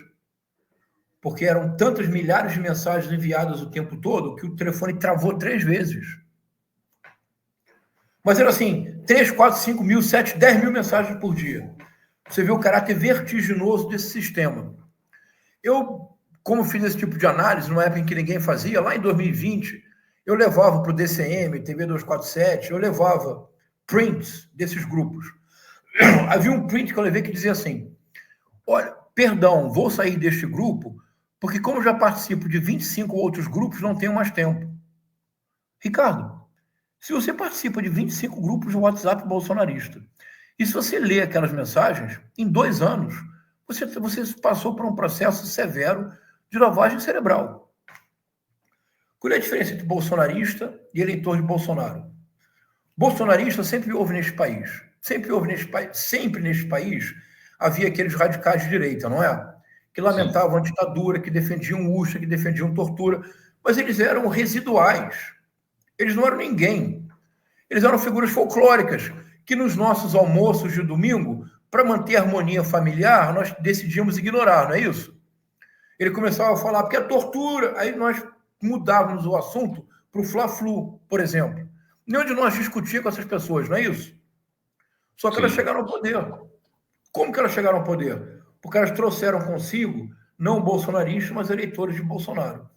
porque eram tantas milhares de mensagens enviadas o tempo todo que o telefone travou 3 vezes. Mas era assim, 3, 4, 5 mil, 7, 10 mil mensagens por dia. Você vê o caráter vertiginoso desse sistema. Eu, como fiz esse tipo de análise, numa época em que ninguém fazia, lá em 2020, eu levava para o DCM, TV 247, eu levava prints desses grupos. Havia um print que eu levei que dizia assim, olha, perdão, vou sair deste grupo, porque como já participo de 25 outros grupos, não tenho mais tempo. Ricardo, se você participa de 25 grupos de WhatsApp bolsonarista, e se você lê aquelas mensagens, em 2 anos, você passou por um processo severo de lavagem cerebral. Qual é a diferença entre bolsonarista e eleitor de Bolsonaro? Bolsonarista sempre houve neste país. Sempre neste país havia aqueles radicais de direita, não é? Que lamentavam a ditadura, que defendiam Ustra, que defendiam tortura, mas eles eram residuais. Eles não eram ninguém. Eles eram figuras folclóricas que nos nossos almoços de domingo, para manter a harmonia familiar, nós decidimos ignorar, não é isso? Ele começava a falar, porque é tortura, aí nós mudávamos o assunto para o Fla-Flu, por exemplo. Nenhum de nós discutia com essas pessoas, não é isso? Só que elas chegaram ao poder. Como que elas chegaram ao poder? Porque elas trouxeram consigo, não bolsonaristas, mas eleitores de Bolsonaro.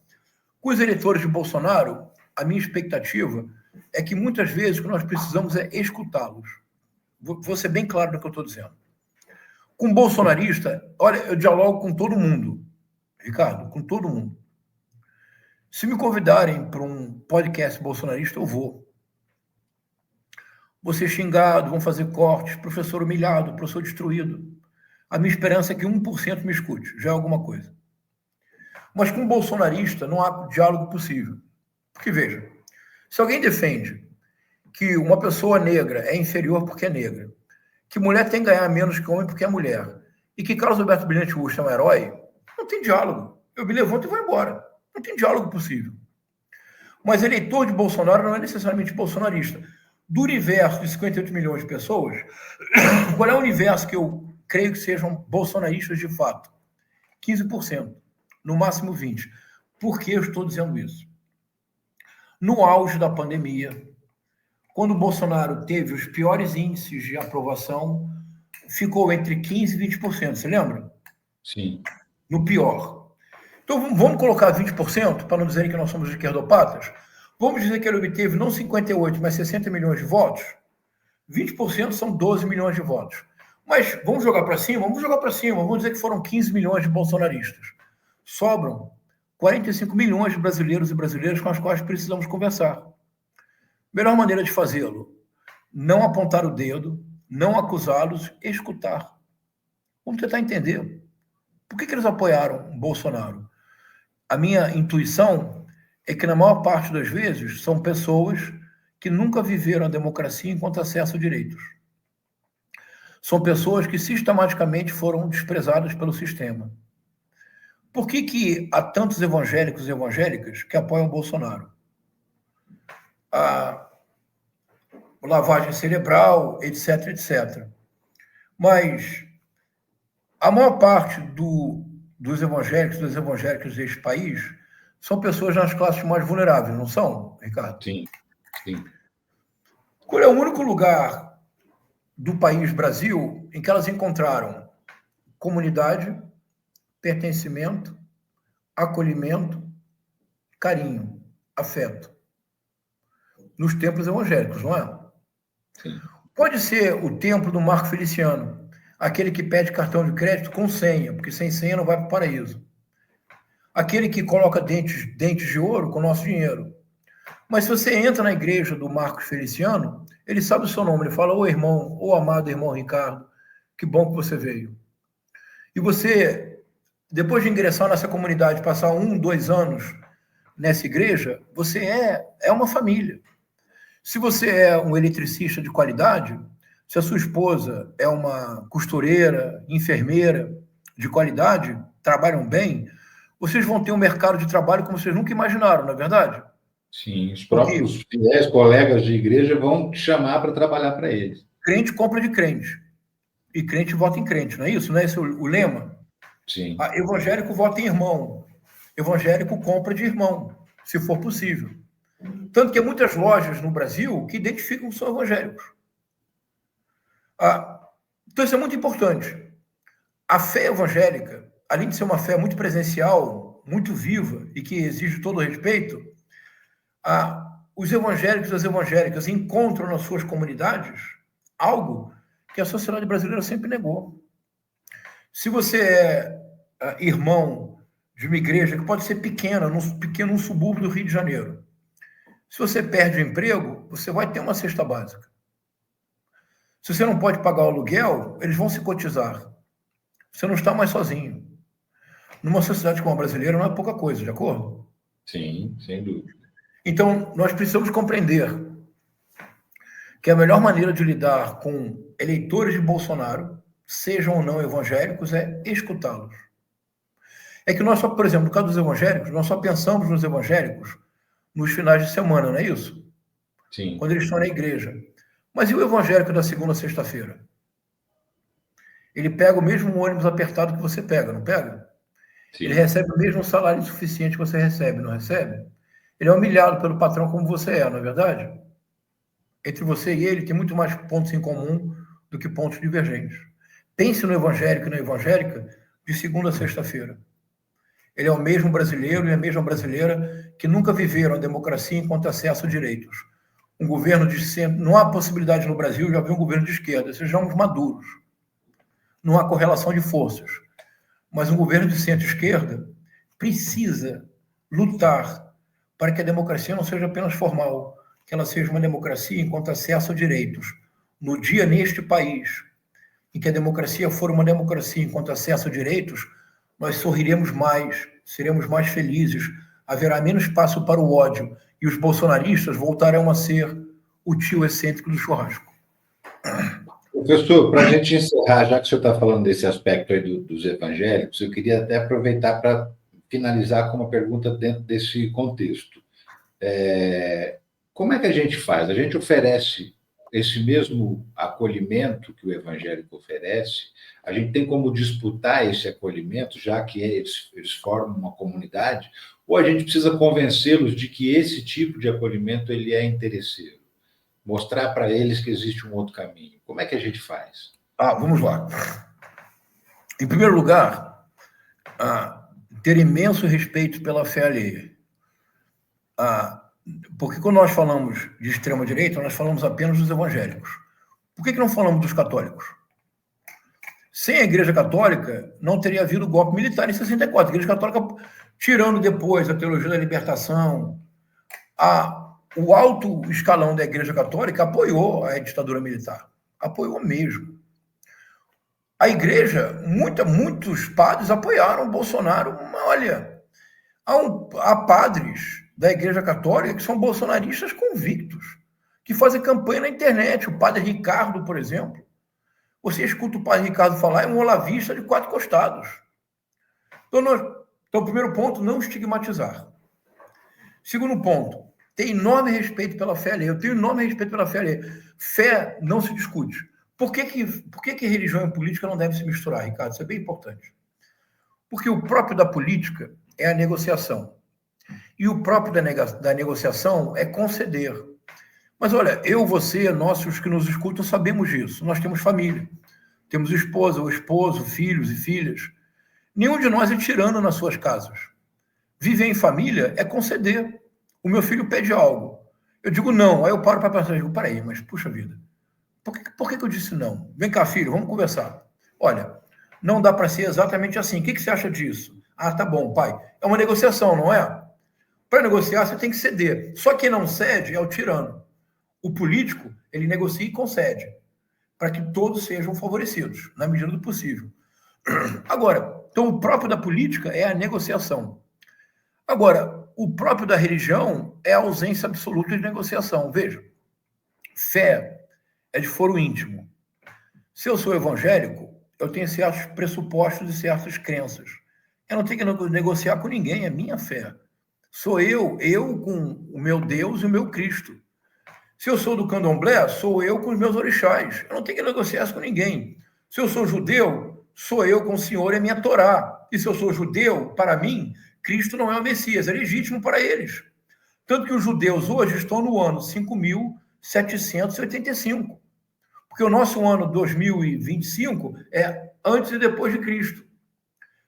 Com os eleitores de Bolsonaro, a minha expectativa é que muitas vezes o que nós precisamos é escutá-los. Vou ser bem claro no que eu estou dizendo. Com bolsonarista, olha, eu dialogo com todo mundo, Ricardo, com todo mundo. Se me convidarem para um podcast bolsonarista, eu vou. Vou ser xingado, vão fazer cortes, professor humilhado, professor destruído. A minha esperança é que 1% me escute, já é alguma coisa. Mas com um bolsonarista não há diálogo possível. Porque, veja, se alguém defende que uma pessoa negra é inferior porque é negra, que mulher tem que ganhar menos que homem porque é mulher, e que Carlos Alberto Brilhante Ustra é um herói, não tem diálogo. Eu me levanto e vou embora. Não tem diálogo possível. Mas eleitor de Bolsonaro não é necessariamente bolsonarista. Do universo de 58 milhões de pessoas, qual é o universo que eu creio que sejam bolsonaristas de fato? 15%, no máximo 20%. Por que eu estou dizendo isso? No auge da pandemia, quando o Bolsonaro teve os piores índices de aprovação, ficou entre 15% e 20%, você lembra? Sim. No pior. Então, vamos colocar 20%, para não dizerem que nós somos esquerdopatas? Vamos dizer que ele obteve não 58, mas 60 milhões de votos? 20% são 12 milhões de votos. Mas vamos jogar para cima? Vamos jogar para cima. Vamos dizer que foram 15 milhões de bolsonaristas. Sobram 45 milhões de brasileiros e brasileiras com as quais precisamos conversar. Melhor maneira de fazê-lo: não apontar o dedo, não acusá-los, escutar. Vamos tentar entender. Por que eles apoiaram Bolsonaro? A minha intuição é que, na maior parte das vezes, são pessoas que nunca viveram a democracia enquanto acesso a direitos. São pessoas que sistematicamente foram desprezadas pelo sistema. Por que há tantos evangélicos e evangélicas que apoiam Bolsonaro? A lavagem cerebral, etc, etc. Mas a maior parte dos evangélicos, das evangélicas deste país, são pessoas nas classes mais vulneráveis, não são, Ricardo? Sim, sim. Qual é o único lugar do país Brasil em que elas encontraram comunidade, pertencimento, acolhimento, carinho, afeto? Nos templos evangélicos, não é? Sim. Pode ser o templo do Marco Feliciano, aquele que pede cartão de crédito com senha, porque sem senha não vai para o paraíso. Aquele que coloca dentes de ouro com o nosso dinheiro. Mas se você entra na igreja do Marcos Feliciano, ele sabe o seu nome, ele fala: ô irmão, ô amado irmão Ricardo, que bom que você veio. E você, depois de ingressar nessa comunidade, passar 1, 2 anos nessa igreja, você é uma família. Se você é um eletricista de qualidade, se a sua esposa é uma costureira, enfermeira de qualidade, trabalham bem, vocês vão ter um mercado de trabalho como vocês nunca imaginaram, não é verdade? Sim, os próprios fiéis, colegas de igreja vão te chamar para trabalhar para eles. Crente compra de crente. E crente vota em crente, não é isso? Não é esse o lema? Sim. Evangélico vota em irmão. Evangélico compra de irmão, se for possível. Tanto que há muitas lojas no Brasil que identificam que são evangélicos. Então isso é muito importante. A fé evangélica, além de ser uma fé muito presencial, muito viva e que exige todo o respeito, os evangélicos e as evangélicas encontram nas suas comunidades algo que a sociedade brasileira sempre negou. Se você é irmão de uma igreja que pode ser pequena, num subúrbio do Rio de Janeiro, se você perde o emprego, você vai ter uma cesta básica. Se você não pode pagar o aluguel, eles vão se cotizar. Você não está mais sozinho. Numa sociedade como a brasileira, não é pouca coisa, de acordo? Sim, sem dúvida. Então, nós precisamos compreender que a melhor maneira de lidar com eleitores de Bolsonaro, sejam ou não evangélicos, é escutá-los. É que nós só, por exemplo, no caso dos evangélicos, nós só pensamos nos evangélicos nos finais de semana, não é isso? Sim. Quando eles estão na igreja. Mas e o evangélico da segunda a sexta-feira? Ele pega o mesmo ônibus apertado que você pega, não pega? Sim. Ele recebe o mesmo salário insuficiente que você recebe, não recebe? Ele é humilhado pelo patrão como você é, não é verdade? Entre você e ele tem muito mais pontos em comum do que pontos divergentes. Pense no evangélico e na evangélica de segunda a sexta-feira. Ele é o mesmo brasileiro e a mesma brasileira que nunca viveram a democracia enquanto acesso a direitos. Um governo de centro... Não há possibilidade no Brasil de haver um governo de esquerda, sejamos maduros. Não há correlação de forças. Mas um governo de centro-esquerda precisa lutar para que a democracia não seja apenas formal, que ela seja uma democracia enquanto acesso a direitos. No dia, neste país, em que a democracia for uma democracia enquanto acesso a direitos, nós sorriremos mais, seremos mais felizes, haverá menos espaço para o ódio e os bolsonaristas voltarão a ser o tio excêntrico do churrasco. Professor, para a gente encerrar, já que o senhor está falando desse aspecto aí dos evangélicos, eu queria até aproveitar para finalizar com uma pergunta dentro desse contexto. Como é que a gente faz? A gente oferece esse mesmo acolhimento que o evangélico oferece? A gente tem como disputar esse acolhimento, já que eles formam uma comunidade, ou a gente precisa convencê-los de que esse tipo de acolhimento ele é interesseiro? Mostrar para eles que existe um outro caminho. Como é que a gente faz? Vamos lá. Em primeiro lugar, ter imenso respeito pela fé alheia. Porque quando nós falamos de extrema-direita, nós falamos apenas dos evangélicos. Por que não falamos dos católicos? Sem a Igreja Católica, não teria havido golpe militar em 64. A Igreja Católica, tirando depois a teologia da libertação, o alto escalão da Igreja Católica apoiou a ditadura militar. Apoiou mesmo. A Igreja, muitos padres apoiaram o Bolsonaro. Olha, há padres da Igreja Católica que são bolsonaristas convictos, que fazem campanha na internet. O padre Ricardo, por exemplo. Você escuta o padre Ricardo falar, é um olavista de 4 costados. Então, primeiro ponto, não estigmatizar. Segundo ponto, ter enorme respeito pela fé alheia. Eu tenho enorme respeito pela fé alheia. Fé não se discute. Por que religião e política não devem se misturar, Ricardo? Isso é bem importante. Porque o próprio da política é a negociação. E o próprio da negociação é conceder. Mas olha, eu, você, nós, os que nos escutam, sabemos disso. Nós temos família. Temos esposa ou esposo, filhos e filhas. Nenhum de nós é tirano nas suas casas. Viver em família é conceder. O meu filho pede algo. Eu digo não. Aí eu paro para pensar, digo, peraí, mas puxa vida. Por que eu disse não? Vem cá, filho, vamos conversar. Olha, não dá para ser exatamente assim. O que você acha disso? Tá bom, pai. É uma negociação, não é? Para negociar, você tem que ceder. Só quem não cede é o tirano. O político, ele negocia e concede, para que todos sejam favorecidos, na medida do possível. Agora, então o próprio da política é a negociação. Agora, o próprio da religião é a ausência absoluta de negociação. Veja, fé é de foro íntimo. Se eu sou evangélico, eu tenho certos pressupostos e certas crenças. Eu não tenho que negociar com ninguém, é minha fé. Sou eu com o meu Deus e o meu Cristo. Se eu sou do candomblé, sou eu com os meus orixás. Eu não tenho que negociar isso com ninguém. Se eu sou judeu, sou eu com o Senhor e a minha Torá. E se eu sou judeu, para mim, Cristo não é o Messias, é legítimo para eles. Tanto que os judeus hoje estão no ano 5.785. Porque o nosso ano 2025 é antes e depois de Cristo.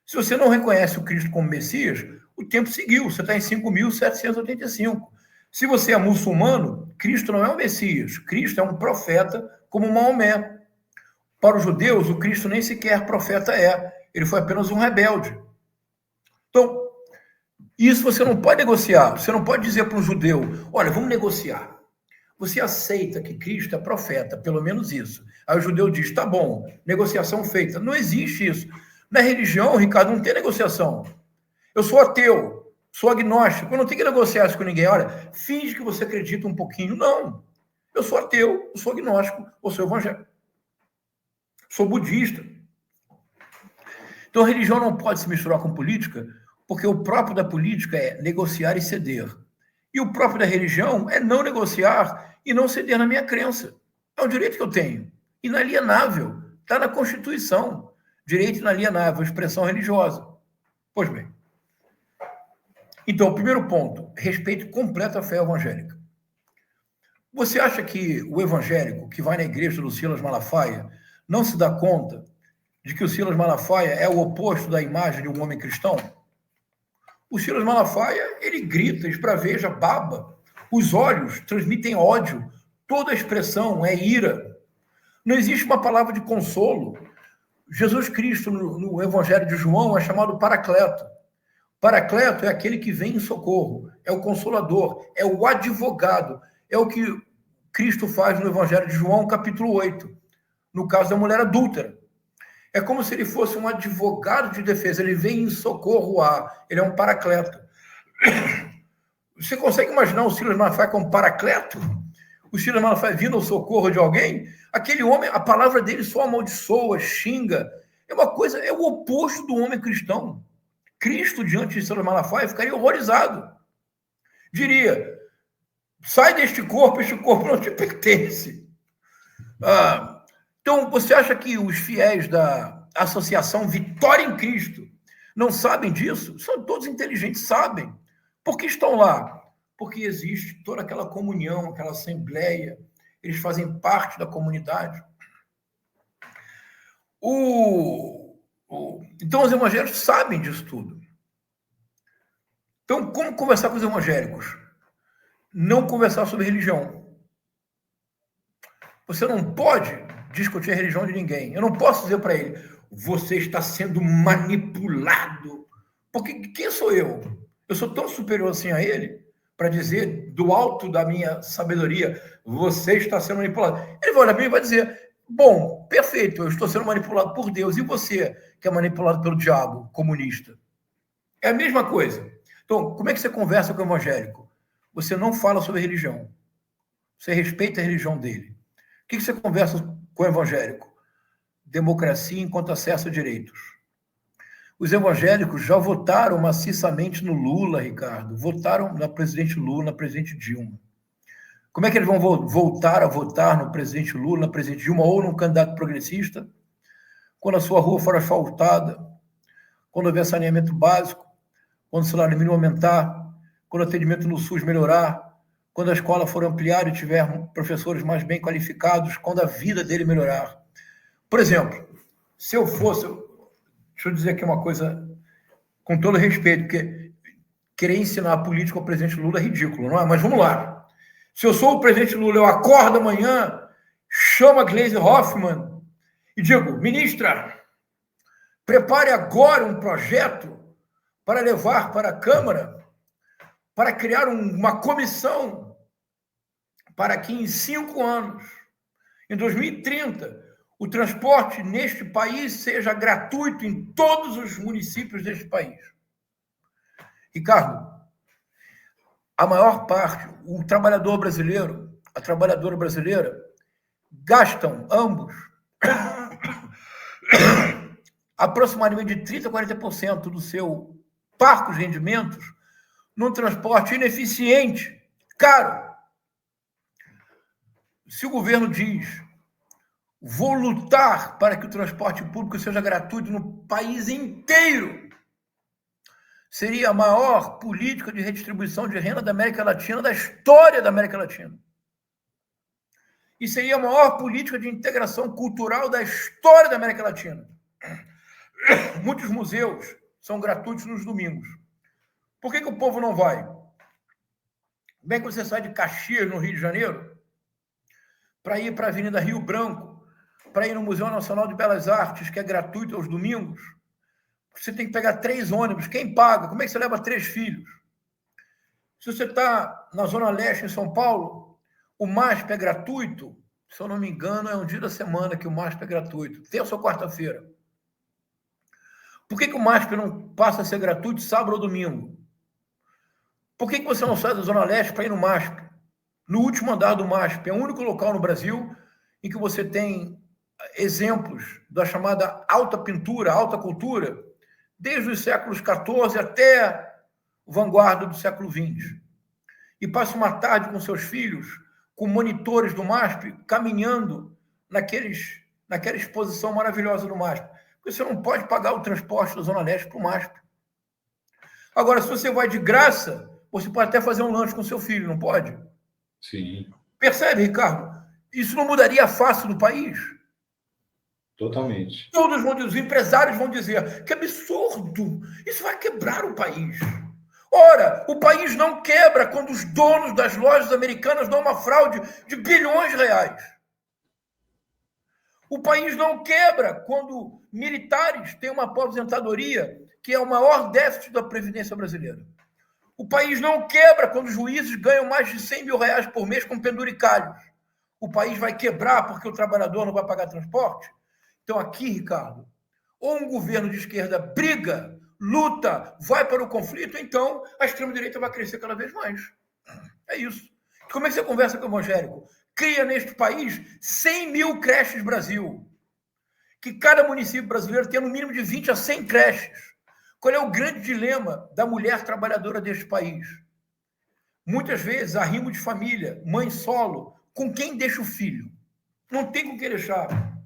Se você não reconhece o Cristo como Messias, o tempo seguiu, você está em 5.785. Se você é muçulmano, Cristo não é o Messias. Cristo é um profeta como Maomé. Para os judeus, o Cristo nem sequer profeta é. Ele foi apenas um rebelde. Então, isso você não pode negociar. Você não pode dizer para um judeu, olha, vamos negociar. Você aceita que Cristo é profeta, pelo menos isso. Aí o judeu diz, tá bom, negociação feita. Não existe isso. Na religião, Ricardo, não tem negociação. Eu sou ateu. Sou agnóstico, eu não tenho que negociar isso com ninguém. Olha, finge que você acredita um pouquinho. Não. Eu sou ateu, eu sou agnóstico, ou sou evangélico. Sou budista. Então, a religião não pode se misturar com política, porque o próprio da política é negociar e ceder. E o próprio da religião é não negociar e não ceder na minha crença. É um direito que eu tenho. Inalienável. Está na Constituição. Direito inalienável, expressão religiosa. Pois bem. Então, o primeiro ponto, respeito completo à fé evangélica. Você acha que o evangélico que vai na igreja do Silas Malafaia não se dá conta de que o Silas Malafaia é o oposto da imagem de um homem cristão? O Silas Malafaia, ele grita, esbraveja, baba. Os olhos transmitem ódio. Toda a expressão é ira. Não existe uma palavra de consolo. Jesus Cristo, no Evangelho de João, é chamado Paracleto. Paracleto é aquele que vem em socorro, é o consolador, é o advogado, é o que Cristo faz no Evangelho de João, capítulo 8. no caso da mulher adúltera. É como se ele fosse um advogado de defesa, ele vem em socorro a, ele é um paracleto. Você consegue imaginar o Silas Malafaia como paracleto? O Silas Malafaia vindo ao socorro de alguém? Aquele homem, a palavra dele só amaldiçoa, xinga. É uma coisa, é o oposto do homem cristão. Cristo, diante de Silas Malafaia, ficaria horrorizado. Diria, sai deste corpo, este corpo não te pertence. Então, você acha que os fiéis da Associação Vitória em Cristo não sabem disso? São todos inteligentes, sabem. Por que estão lá? Porque existe toda aquela comunhão, aquela assembleia, eles fazem parte da comunidade. Então, os evangélicos sabem disso tudo. Então, como conversar com os evangélicos? Não conversar sobre religião. Você não pode discutir a religião de ninguém. Eu não posso dizer para ele, você está sendo manipulado. Porque quem sou eu? Eu sou tão superior assim a ele para dizer do alto da minha sabedoria, você está sendo manipulado. Ele vai olhar para mim e vai dizer, bom, perfeito, eu estou sendo manipulado por Deus. E você, que é manipulado pelo diabo, comunista? É a mesma coisa. Então, como é que você conversa com o evangélico? Você não fala sobre religião. Você respeita a religião dele. O que você conversa com o evangélico? Democracia enquanto acesso a direitos. Os evangélicos já votaram maciçamente no Lula, Ricardo. Votaram na presidente Lula, na presidente Dilma. Como é que eles vão voltar a votar no presidente Lula, na presidente Dilma ou num candidato progressista? Quando a sua rua for asfaltada, quando houver saneamento básico, quando o salário mínimo aumentar, quando o atendimento no SUS melhorar, quando a escola for ampliar e tiver professores mais bem qualificados, quando a vida dele melhorar. Por exemplo, se eu fosse... Deixa eu dizer aqui uma coisa com todo respeito, porque querer ensinar política ao presidente Lula é ridículo, não é? Mas vamos lá. Se eu sou o presidente Lula, eu acordo amanhã, chamo a Gleisi Hoffmann e digo, ministra, prepare agora um projeto para levar para a Câmara, para criar uma comissão para que em 5 anos, em 2030, o transporte neste país seja gratuito em todos os municípios deste país. Ricardo, a maior parte, o trabalhador brasileiro, a trabalhadora brasileira, gastam ambos aproximadamente de 30% a 40% do seu parco de rendimentos num transporte ineficiente, caro. Se o governo diz, vou lutar para que o transporte público seja gratuito no país inteiro, seria a maior política de redistribuição de renda da América Latina, da história da América Latina. E seria a maior política de integração cultural da história da América Latina. Muitos museus são gratuitos nos domingos. Por que o povo não vai? Como é que você sai de Caxias, no Rio de Janeiro, para ir para a Avenida Rio Branco, para ir no Museu Nacional de Belas Artes, que é gratuito aos domingos? Você tem que pegar 3 ônibus. Quem paga? Como é que você leva 3 filhos? Se você está na Zona Leste, em São Paulo, o MASP é gratuito. Se eu não me engano, é um dia da semana que o MASP é gratuito. Terça ou quarta-feira. Por que o MASP não passa a ser gratuito sábado ou domingo? Por que você não sai da Zona Leste para ir no MASP? No último andar do MASP. É o único local no Brasil em que você tem exemplos da chamada alta pintura, alta cultura, desde os séculos XIV até o vanguarda do século XX. E passa uma tarde com seus filhos, com monitores do MASP, caminhando naquela exposição maravilhosa do MASP. Porque você não pode pagar o transporte da Zona Leste para o MASP. Agora, se você vai de graça, você pode até fazer um lanche com seu filho, não pode? Sim. Percebe, Ricardo? Isso não mudaria a face do país? Totalmente. Todos vão dizer, os empresários vão dizer, que absurdo, isso vai quebrar o país. Ora, o país não quebra quando os donos das lojas americanas dão uma fraude de bilhões de reais. O país não quebra quando militares têm uma aposentadoria que é o maior déficit da Previdência brasileira. O país não quebra quando juízes ganham mais de 100 mil reais por mês com penduricalhos. O país vai quebrar porque o trabalhador não vai pagar transporte? Então, aqui, Ricardo, ou um governo de esquerda briga, luta, vai para o conflito, então a extrema-direita vai crescer cada vez mais. É isso. Como é que você conversa com o evangélico? Cria neste país 100 mil creches Brasil. Que cada município brasileiro tenha no mínimo de 20 a 100 creches. Qual é o grande dilema da mulher trabalhadora deste país? Muitas vezes, arrimo de família, mãe solo, com quem deixa o filho? Não tem com quem deixar.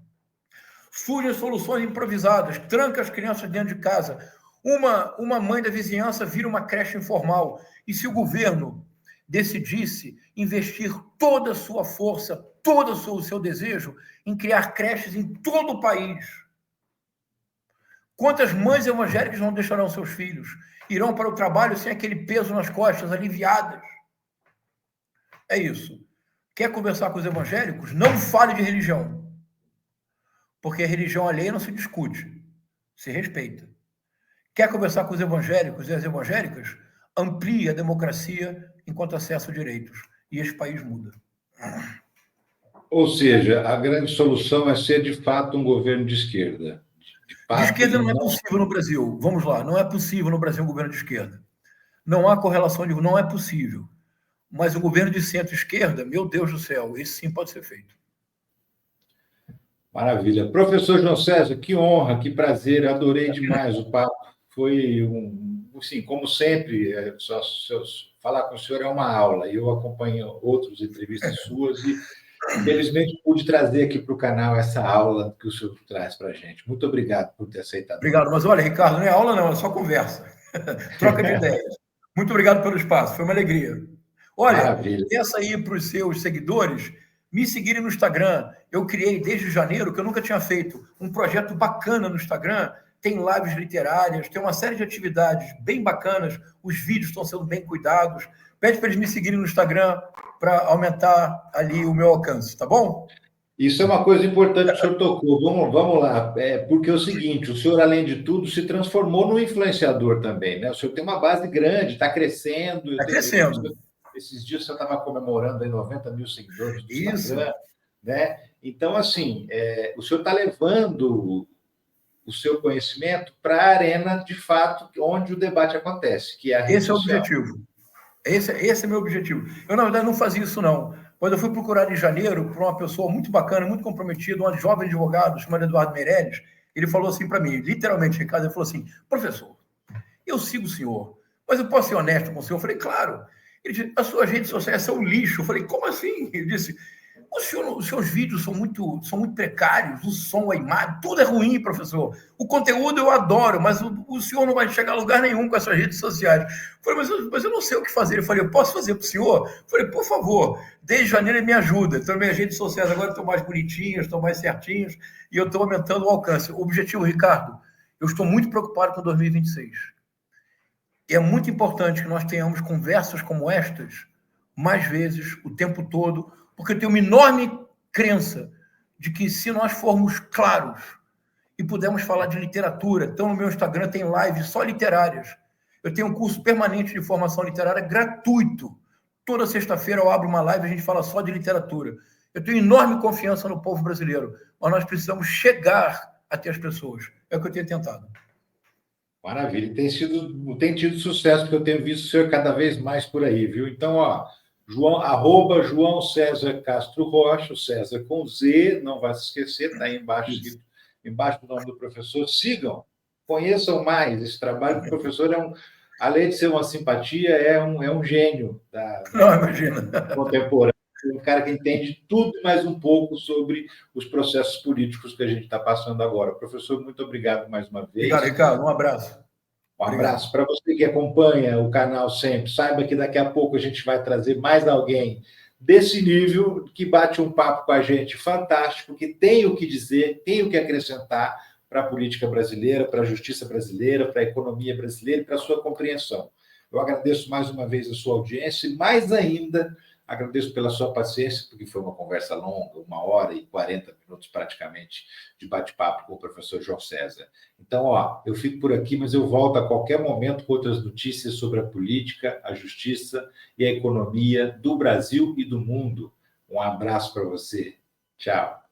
Surgem soluções improvisadas, tranca as crianças dentro de casa. Uma mãe da vizinhança vira uma creche informal. E se o governo decidisse investir toda a sua força, todo o seu desejo em criar creches em todo o país, quantas mães evangélicas não deixarão seus filhos? Irão para o trabalho sem aquele peso nas costas, aliviadas. É isso. Quer conversar com os evangélicos? Não fale de religião. Porque a religião alheia não se discute, se respeita. Quer conversar com os evangélicos e as evangélicas? Amplie a democracia enquanto acessa direitos. E esse país muda. Ou seja, a grande solução é ser, de fato, um governo de esquerda. De esquerda não é possível no Brasil. Vamos lá, não é possível no Brasil um governo de esquerda. Não há correlação de... Não é possível. Mas um governo de centro-esquerda, meu Deus do céu, esse sim pode ser feito. Maravilha. Professor João César, que honra, que prazer, adorei demais o papo. Foi assim, como sempre, falar com o senhor é uma aula. Eu acompanho outras entrevistas suas e, felizmente, pude trazer aqui para o canal essa aula que o senhor traz para a gente. Muito obrigado por ter aceitado. Obrigado. Mas olha, Ricardo, não é aula não, é só conversa. Troca de ideias. Muito obrigado pelo espaço, foi uma alegria. Olha, peça aí para os seus seguidores me seguirem no Instagram. Eu criei desde janeiro, que eu nunca tinha feito, um projeto bacana no Instagram. Tem lives literárias, tem uma série de atividades bem bacanas, os vídeos estão sendo bem cuidados. Pede para eles me seguirem no Instagram para aumentar ali o meu alcance, tá bom? Isso é uma coisa importante que o senhor tocou. Vamos lá. Porque é o seguinte, o senhor, além de tudo, se transformou num influenciador também, né? O senhor tem uma base grande, está crescendo. Está crescendo. Esses dias você estava comemorando aí 90 mil seguidores do Instagram, né? Então, assim, o senhor está levando o seu conhecimento para a arena, de fato, onde o debate acontece, que é a rede social. Esse é o objetivo. Esse é meu objetivo. Eu, na verdade, não fazia isso, não. Quando eu fui procurar em janeiro por uma pessoa muito bacana, muito comprometida, um jovem advogado chamado Eduardo Meirelles, ele falou assim para mim, literalmente, Ricardo, ele falou assim, professor, eu sigo o senhor, mas eu posso ser honesto com o senhor? Eu falei, claro. Ele disse, as suas redes sociais são um lixo. Eu falei, como assim? Ele disse, os seus vídeos são muito precários, o som, a imagem, tudo é ruim, professor. O conteúdo eu adoro, mas o senhor não vai chegar a lugar nenhum com essas redes sociais. Eu falei, mas eu não sei o que fazer. Eu falei, eu posso fazer para o senhor? Eu falei, por favor, desde janeiro ele me ajuda. Então, minhas redes sociais agora estão mais bonitinhas, estão mais certinhas, e eu estou aumentando o alcance. O objetivo, Ricardo, eu estou muito preocupado com 2026. E é muito importante que nós tenhamos conversas como estas mais vezes, o tempo todo, porque eu tenho uma enorme crença de que se nós formos claros e pudermos falar de literatura, então no meu Instagram tem lives só literárias. Eu tenho um curso permanente de formação literária gratuito. Toda sexta-feira eu abro uma live e a gente fala só de literatura. Eu tenho enorme confiança no povo brasileiro, mas nós precisamos chegar até as pessoas. É o que eu tenho tentado. Maravilha. Tem tido sucesso, porque eu tenho visto o senhor cada vez mais por aí, viu? Então, @ João César Castro Rocha, o César com Z, não vai se esquecer, está aí embaixo do nome do professor. Sigam, conheçam mais esse trabalho. O professor além de ser uma simpatia, é um gênio não, imagina. Contemporâneo. Um cara que entende tudo e mais um pouco sobre os processos políticos que a gente está passando agora. Professor, muito obrigado mais uma vez. Obrigado, Ricardo. Um abraço. Um abraço para você que acompanha o canal sempre. Saiba que daqui a pouco a gente vai trazer mais alguém desse nível, que bate um papo com a gente fantástico, que tem o que dizer, tem o que acrescentar para a política brasileira, para a justiça brasileira, para a economia brasileira e para a sua compreensão. Eu agradeço mais uma vez a sua audiência e, mais ainda, agradeço pela sua paciência, porque foi uma conversa longa, 1h40 praticamente, de bate-papo com o professor João César. Então, eu fico por aqui, mas eu volto a qualquer momento com outras notícias sobre a política, a justiça e a economia do Brasil e do mundo. Um abraço para você. Tchau.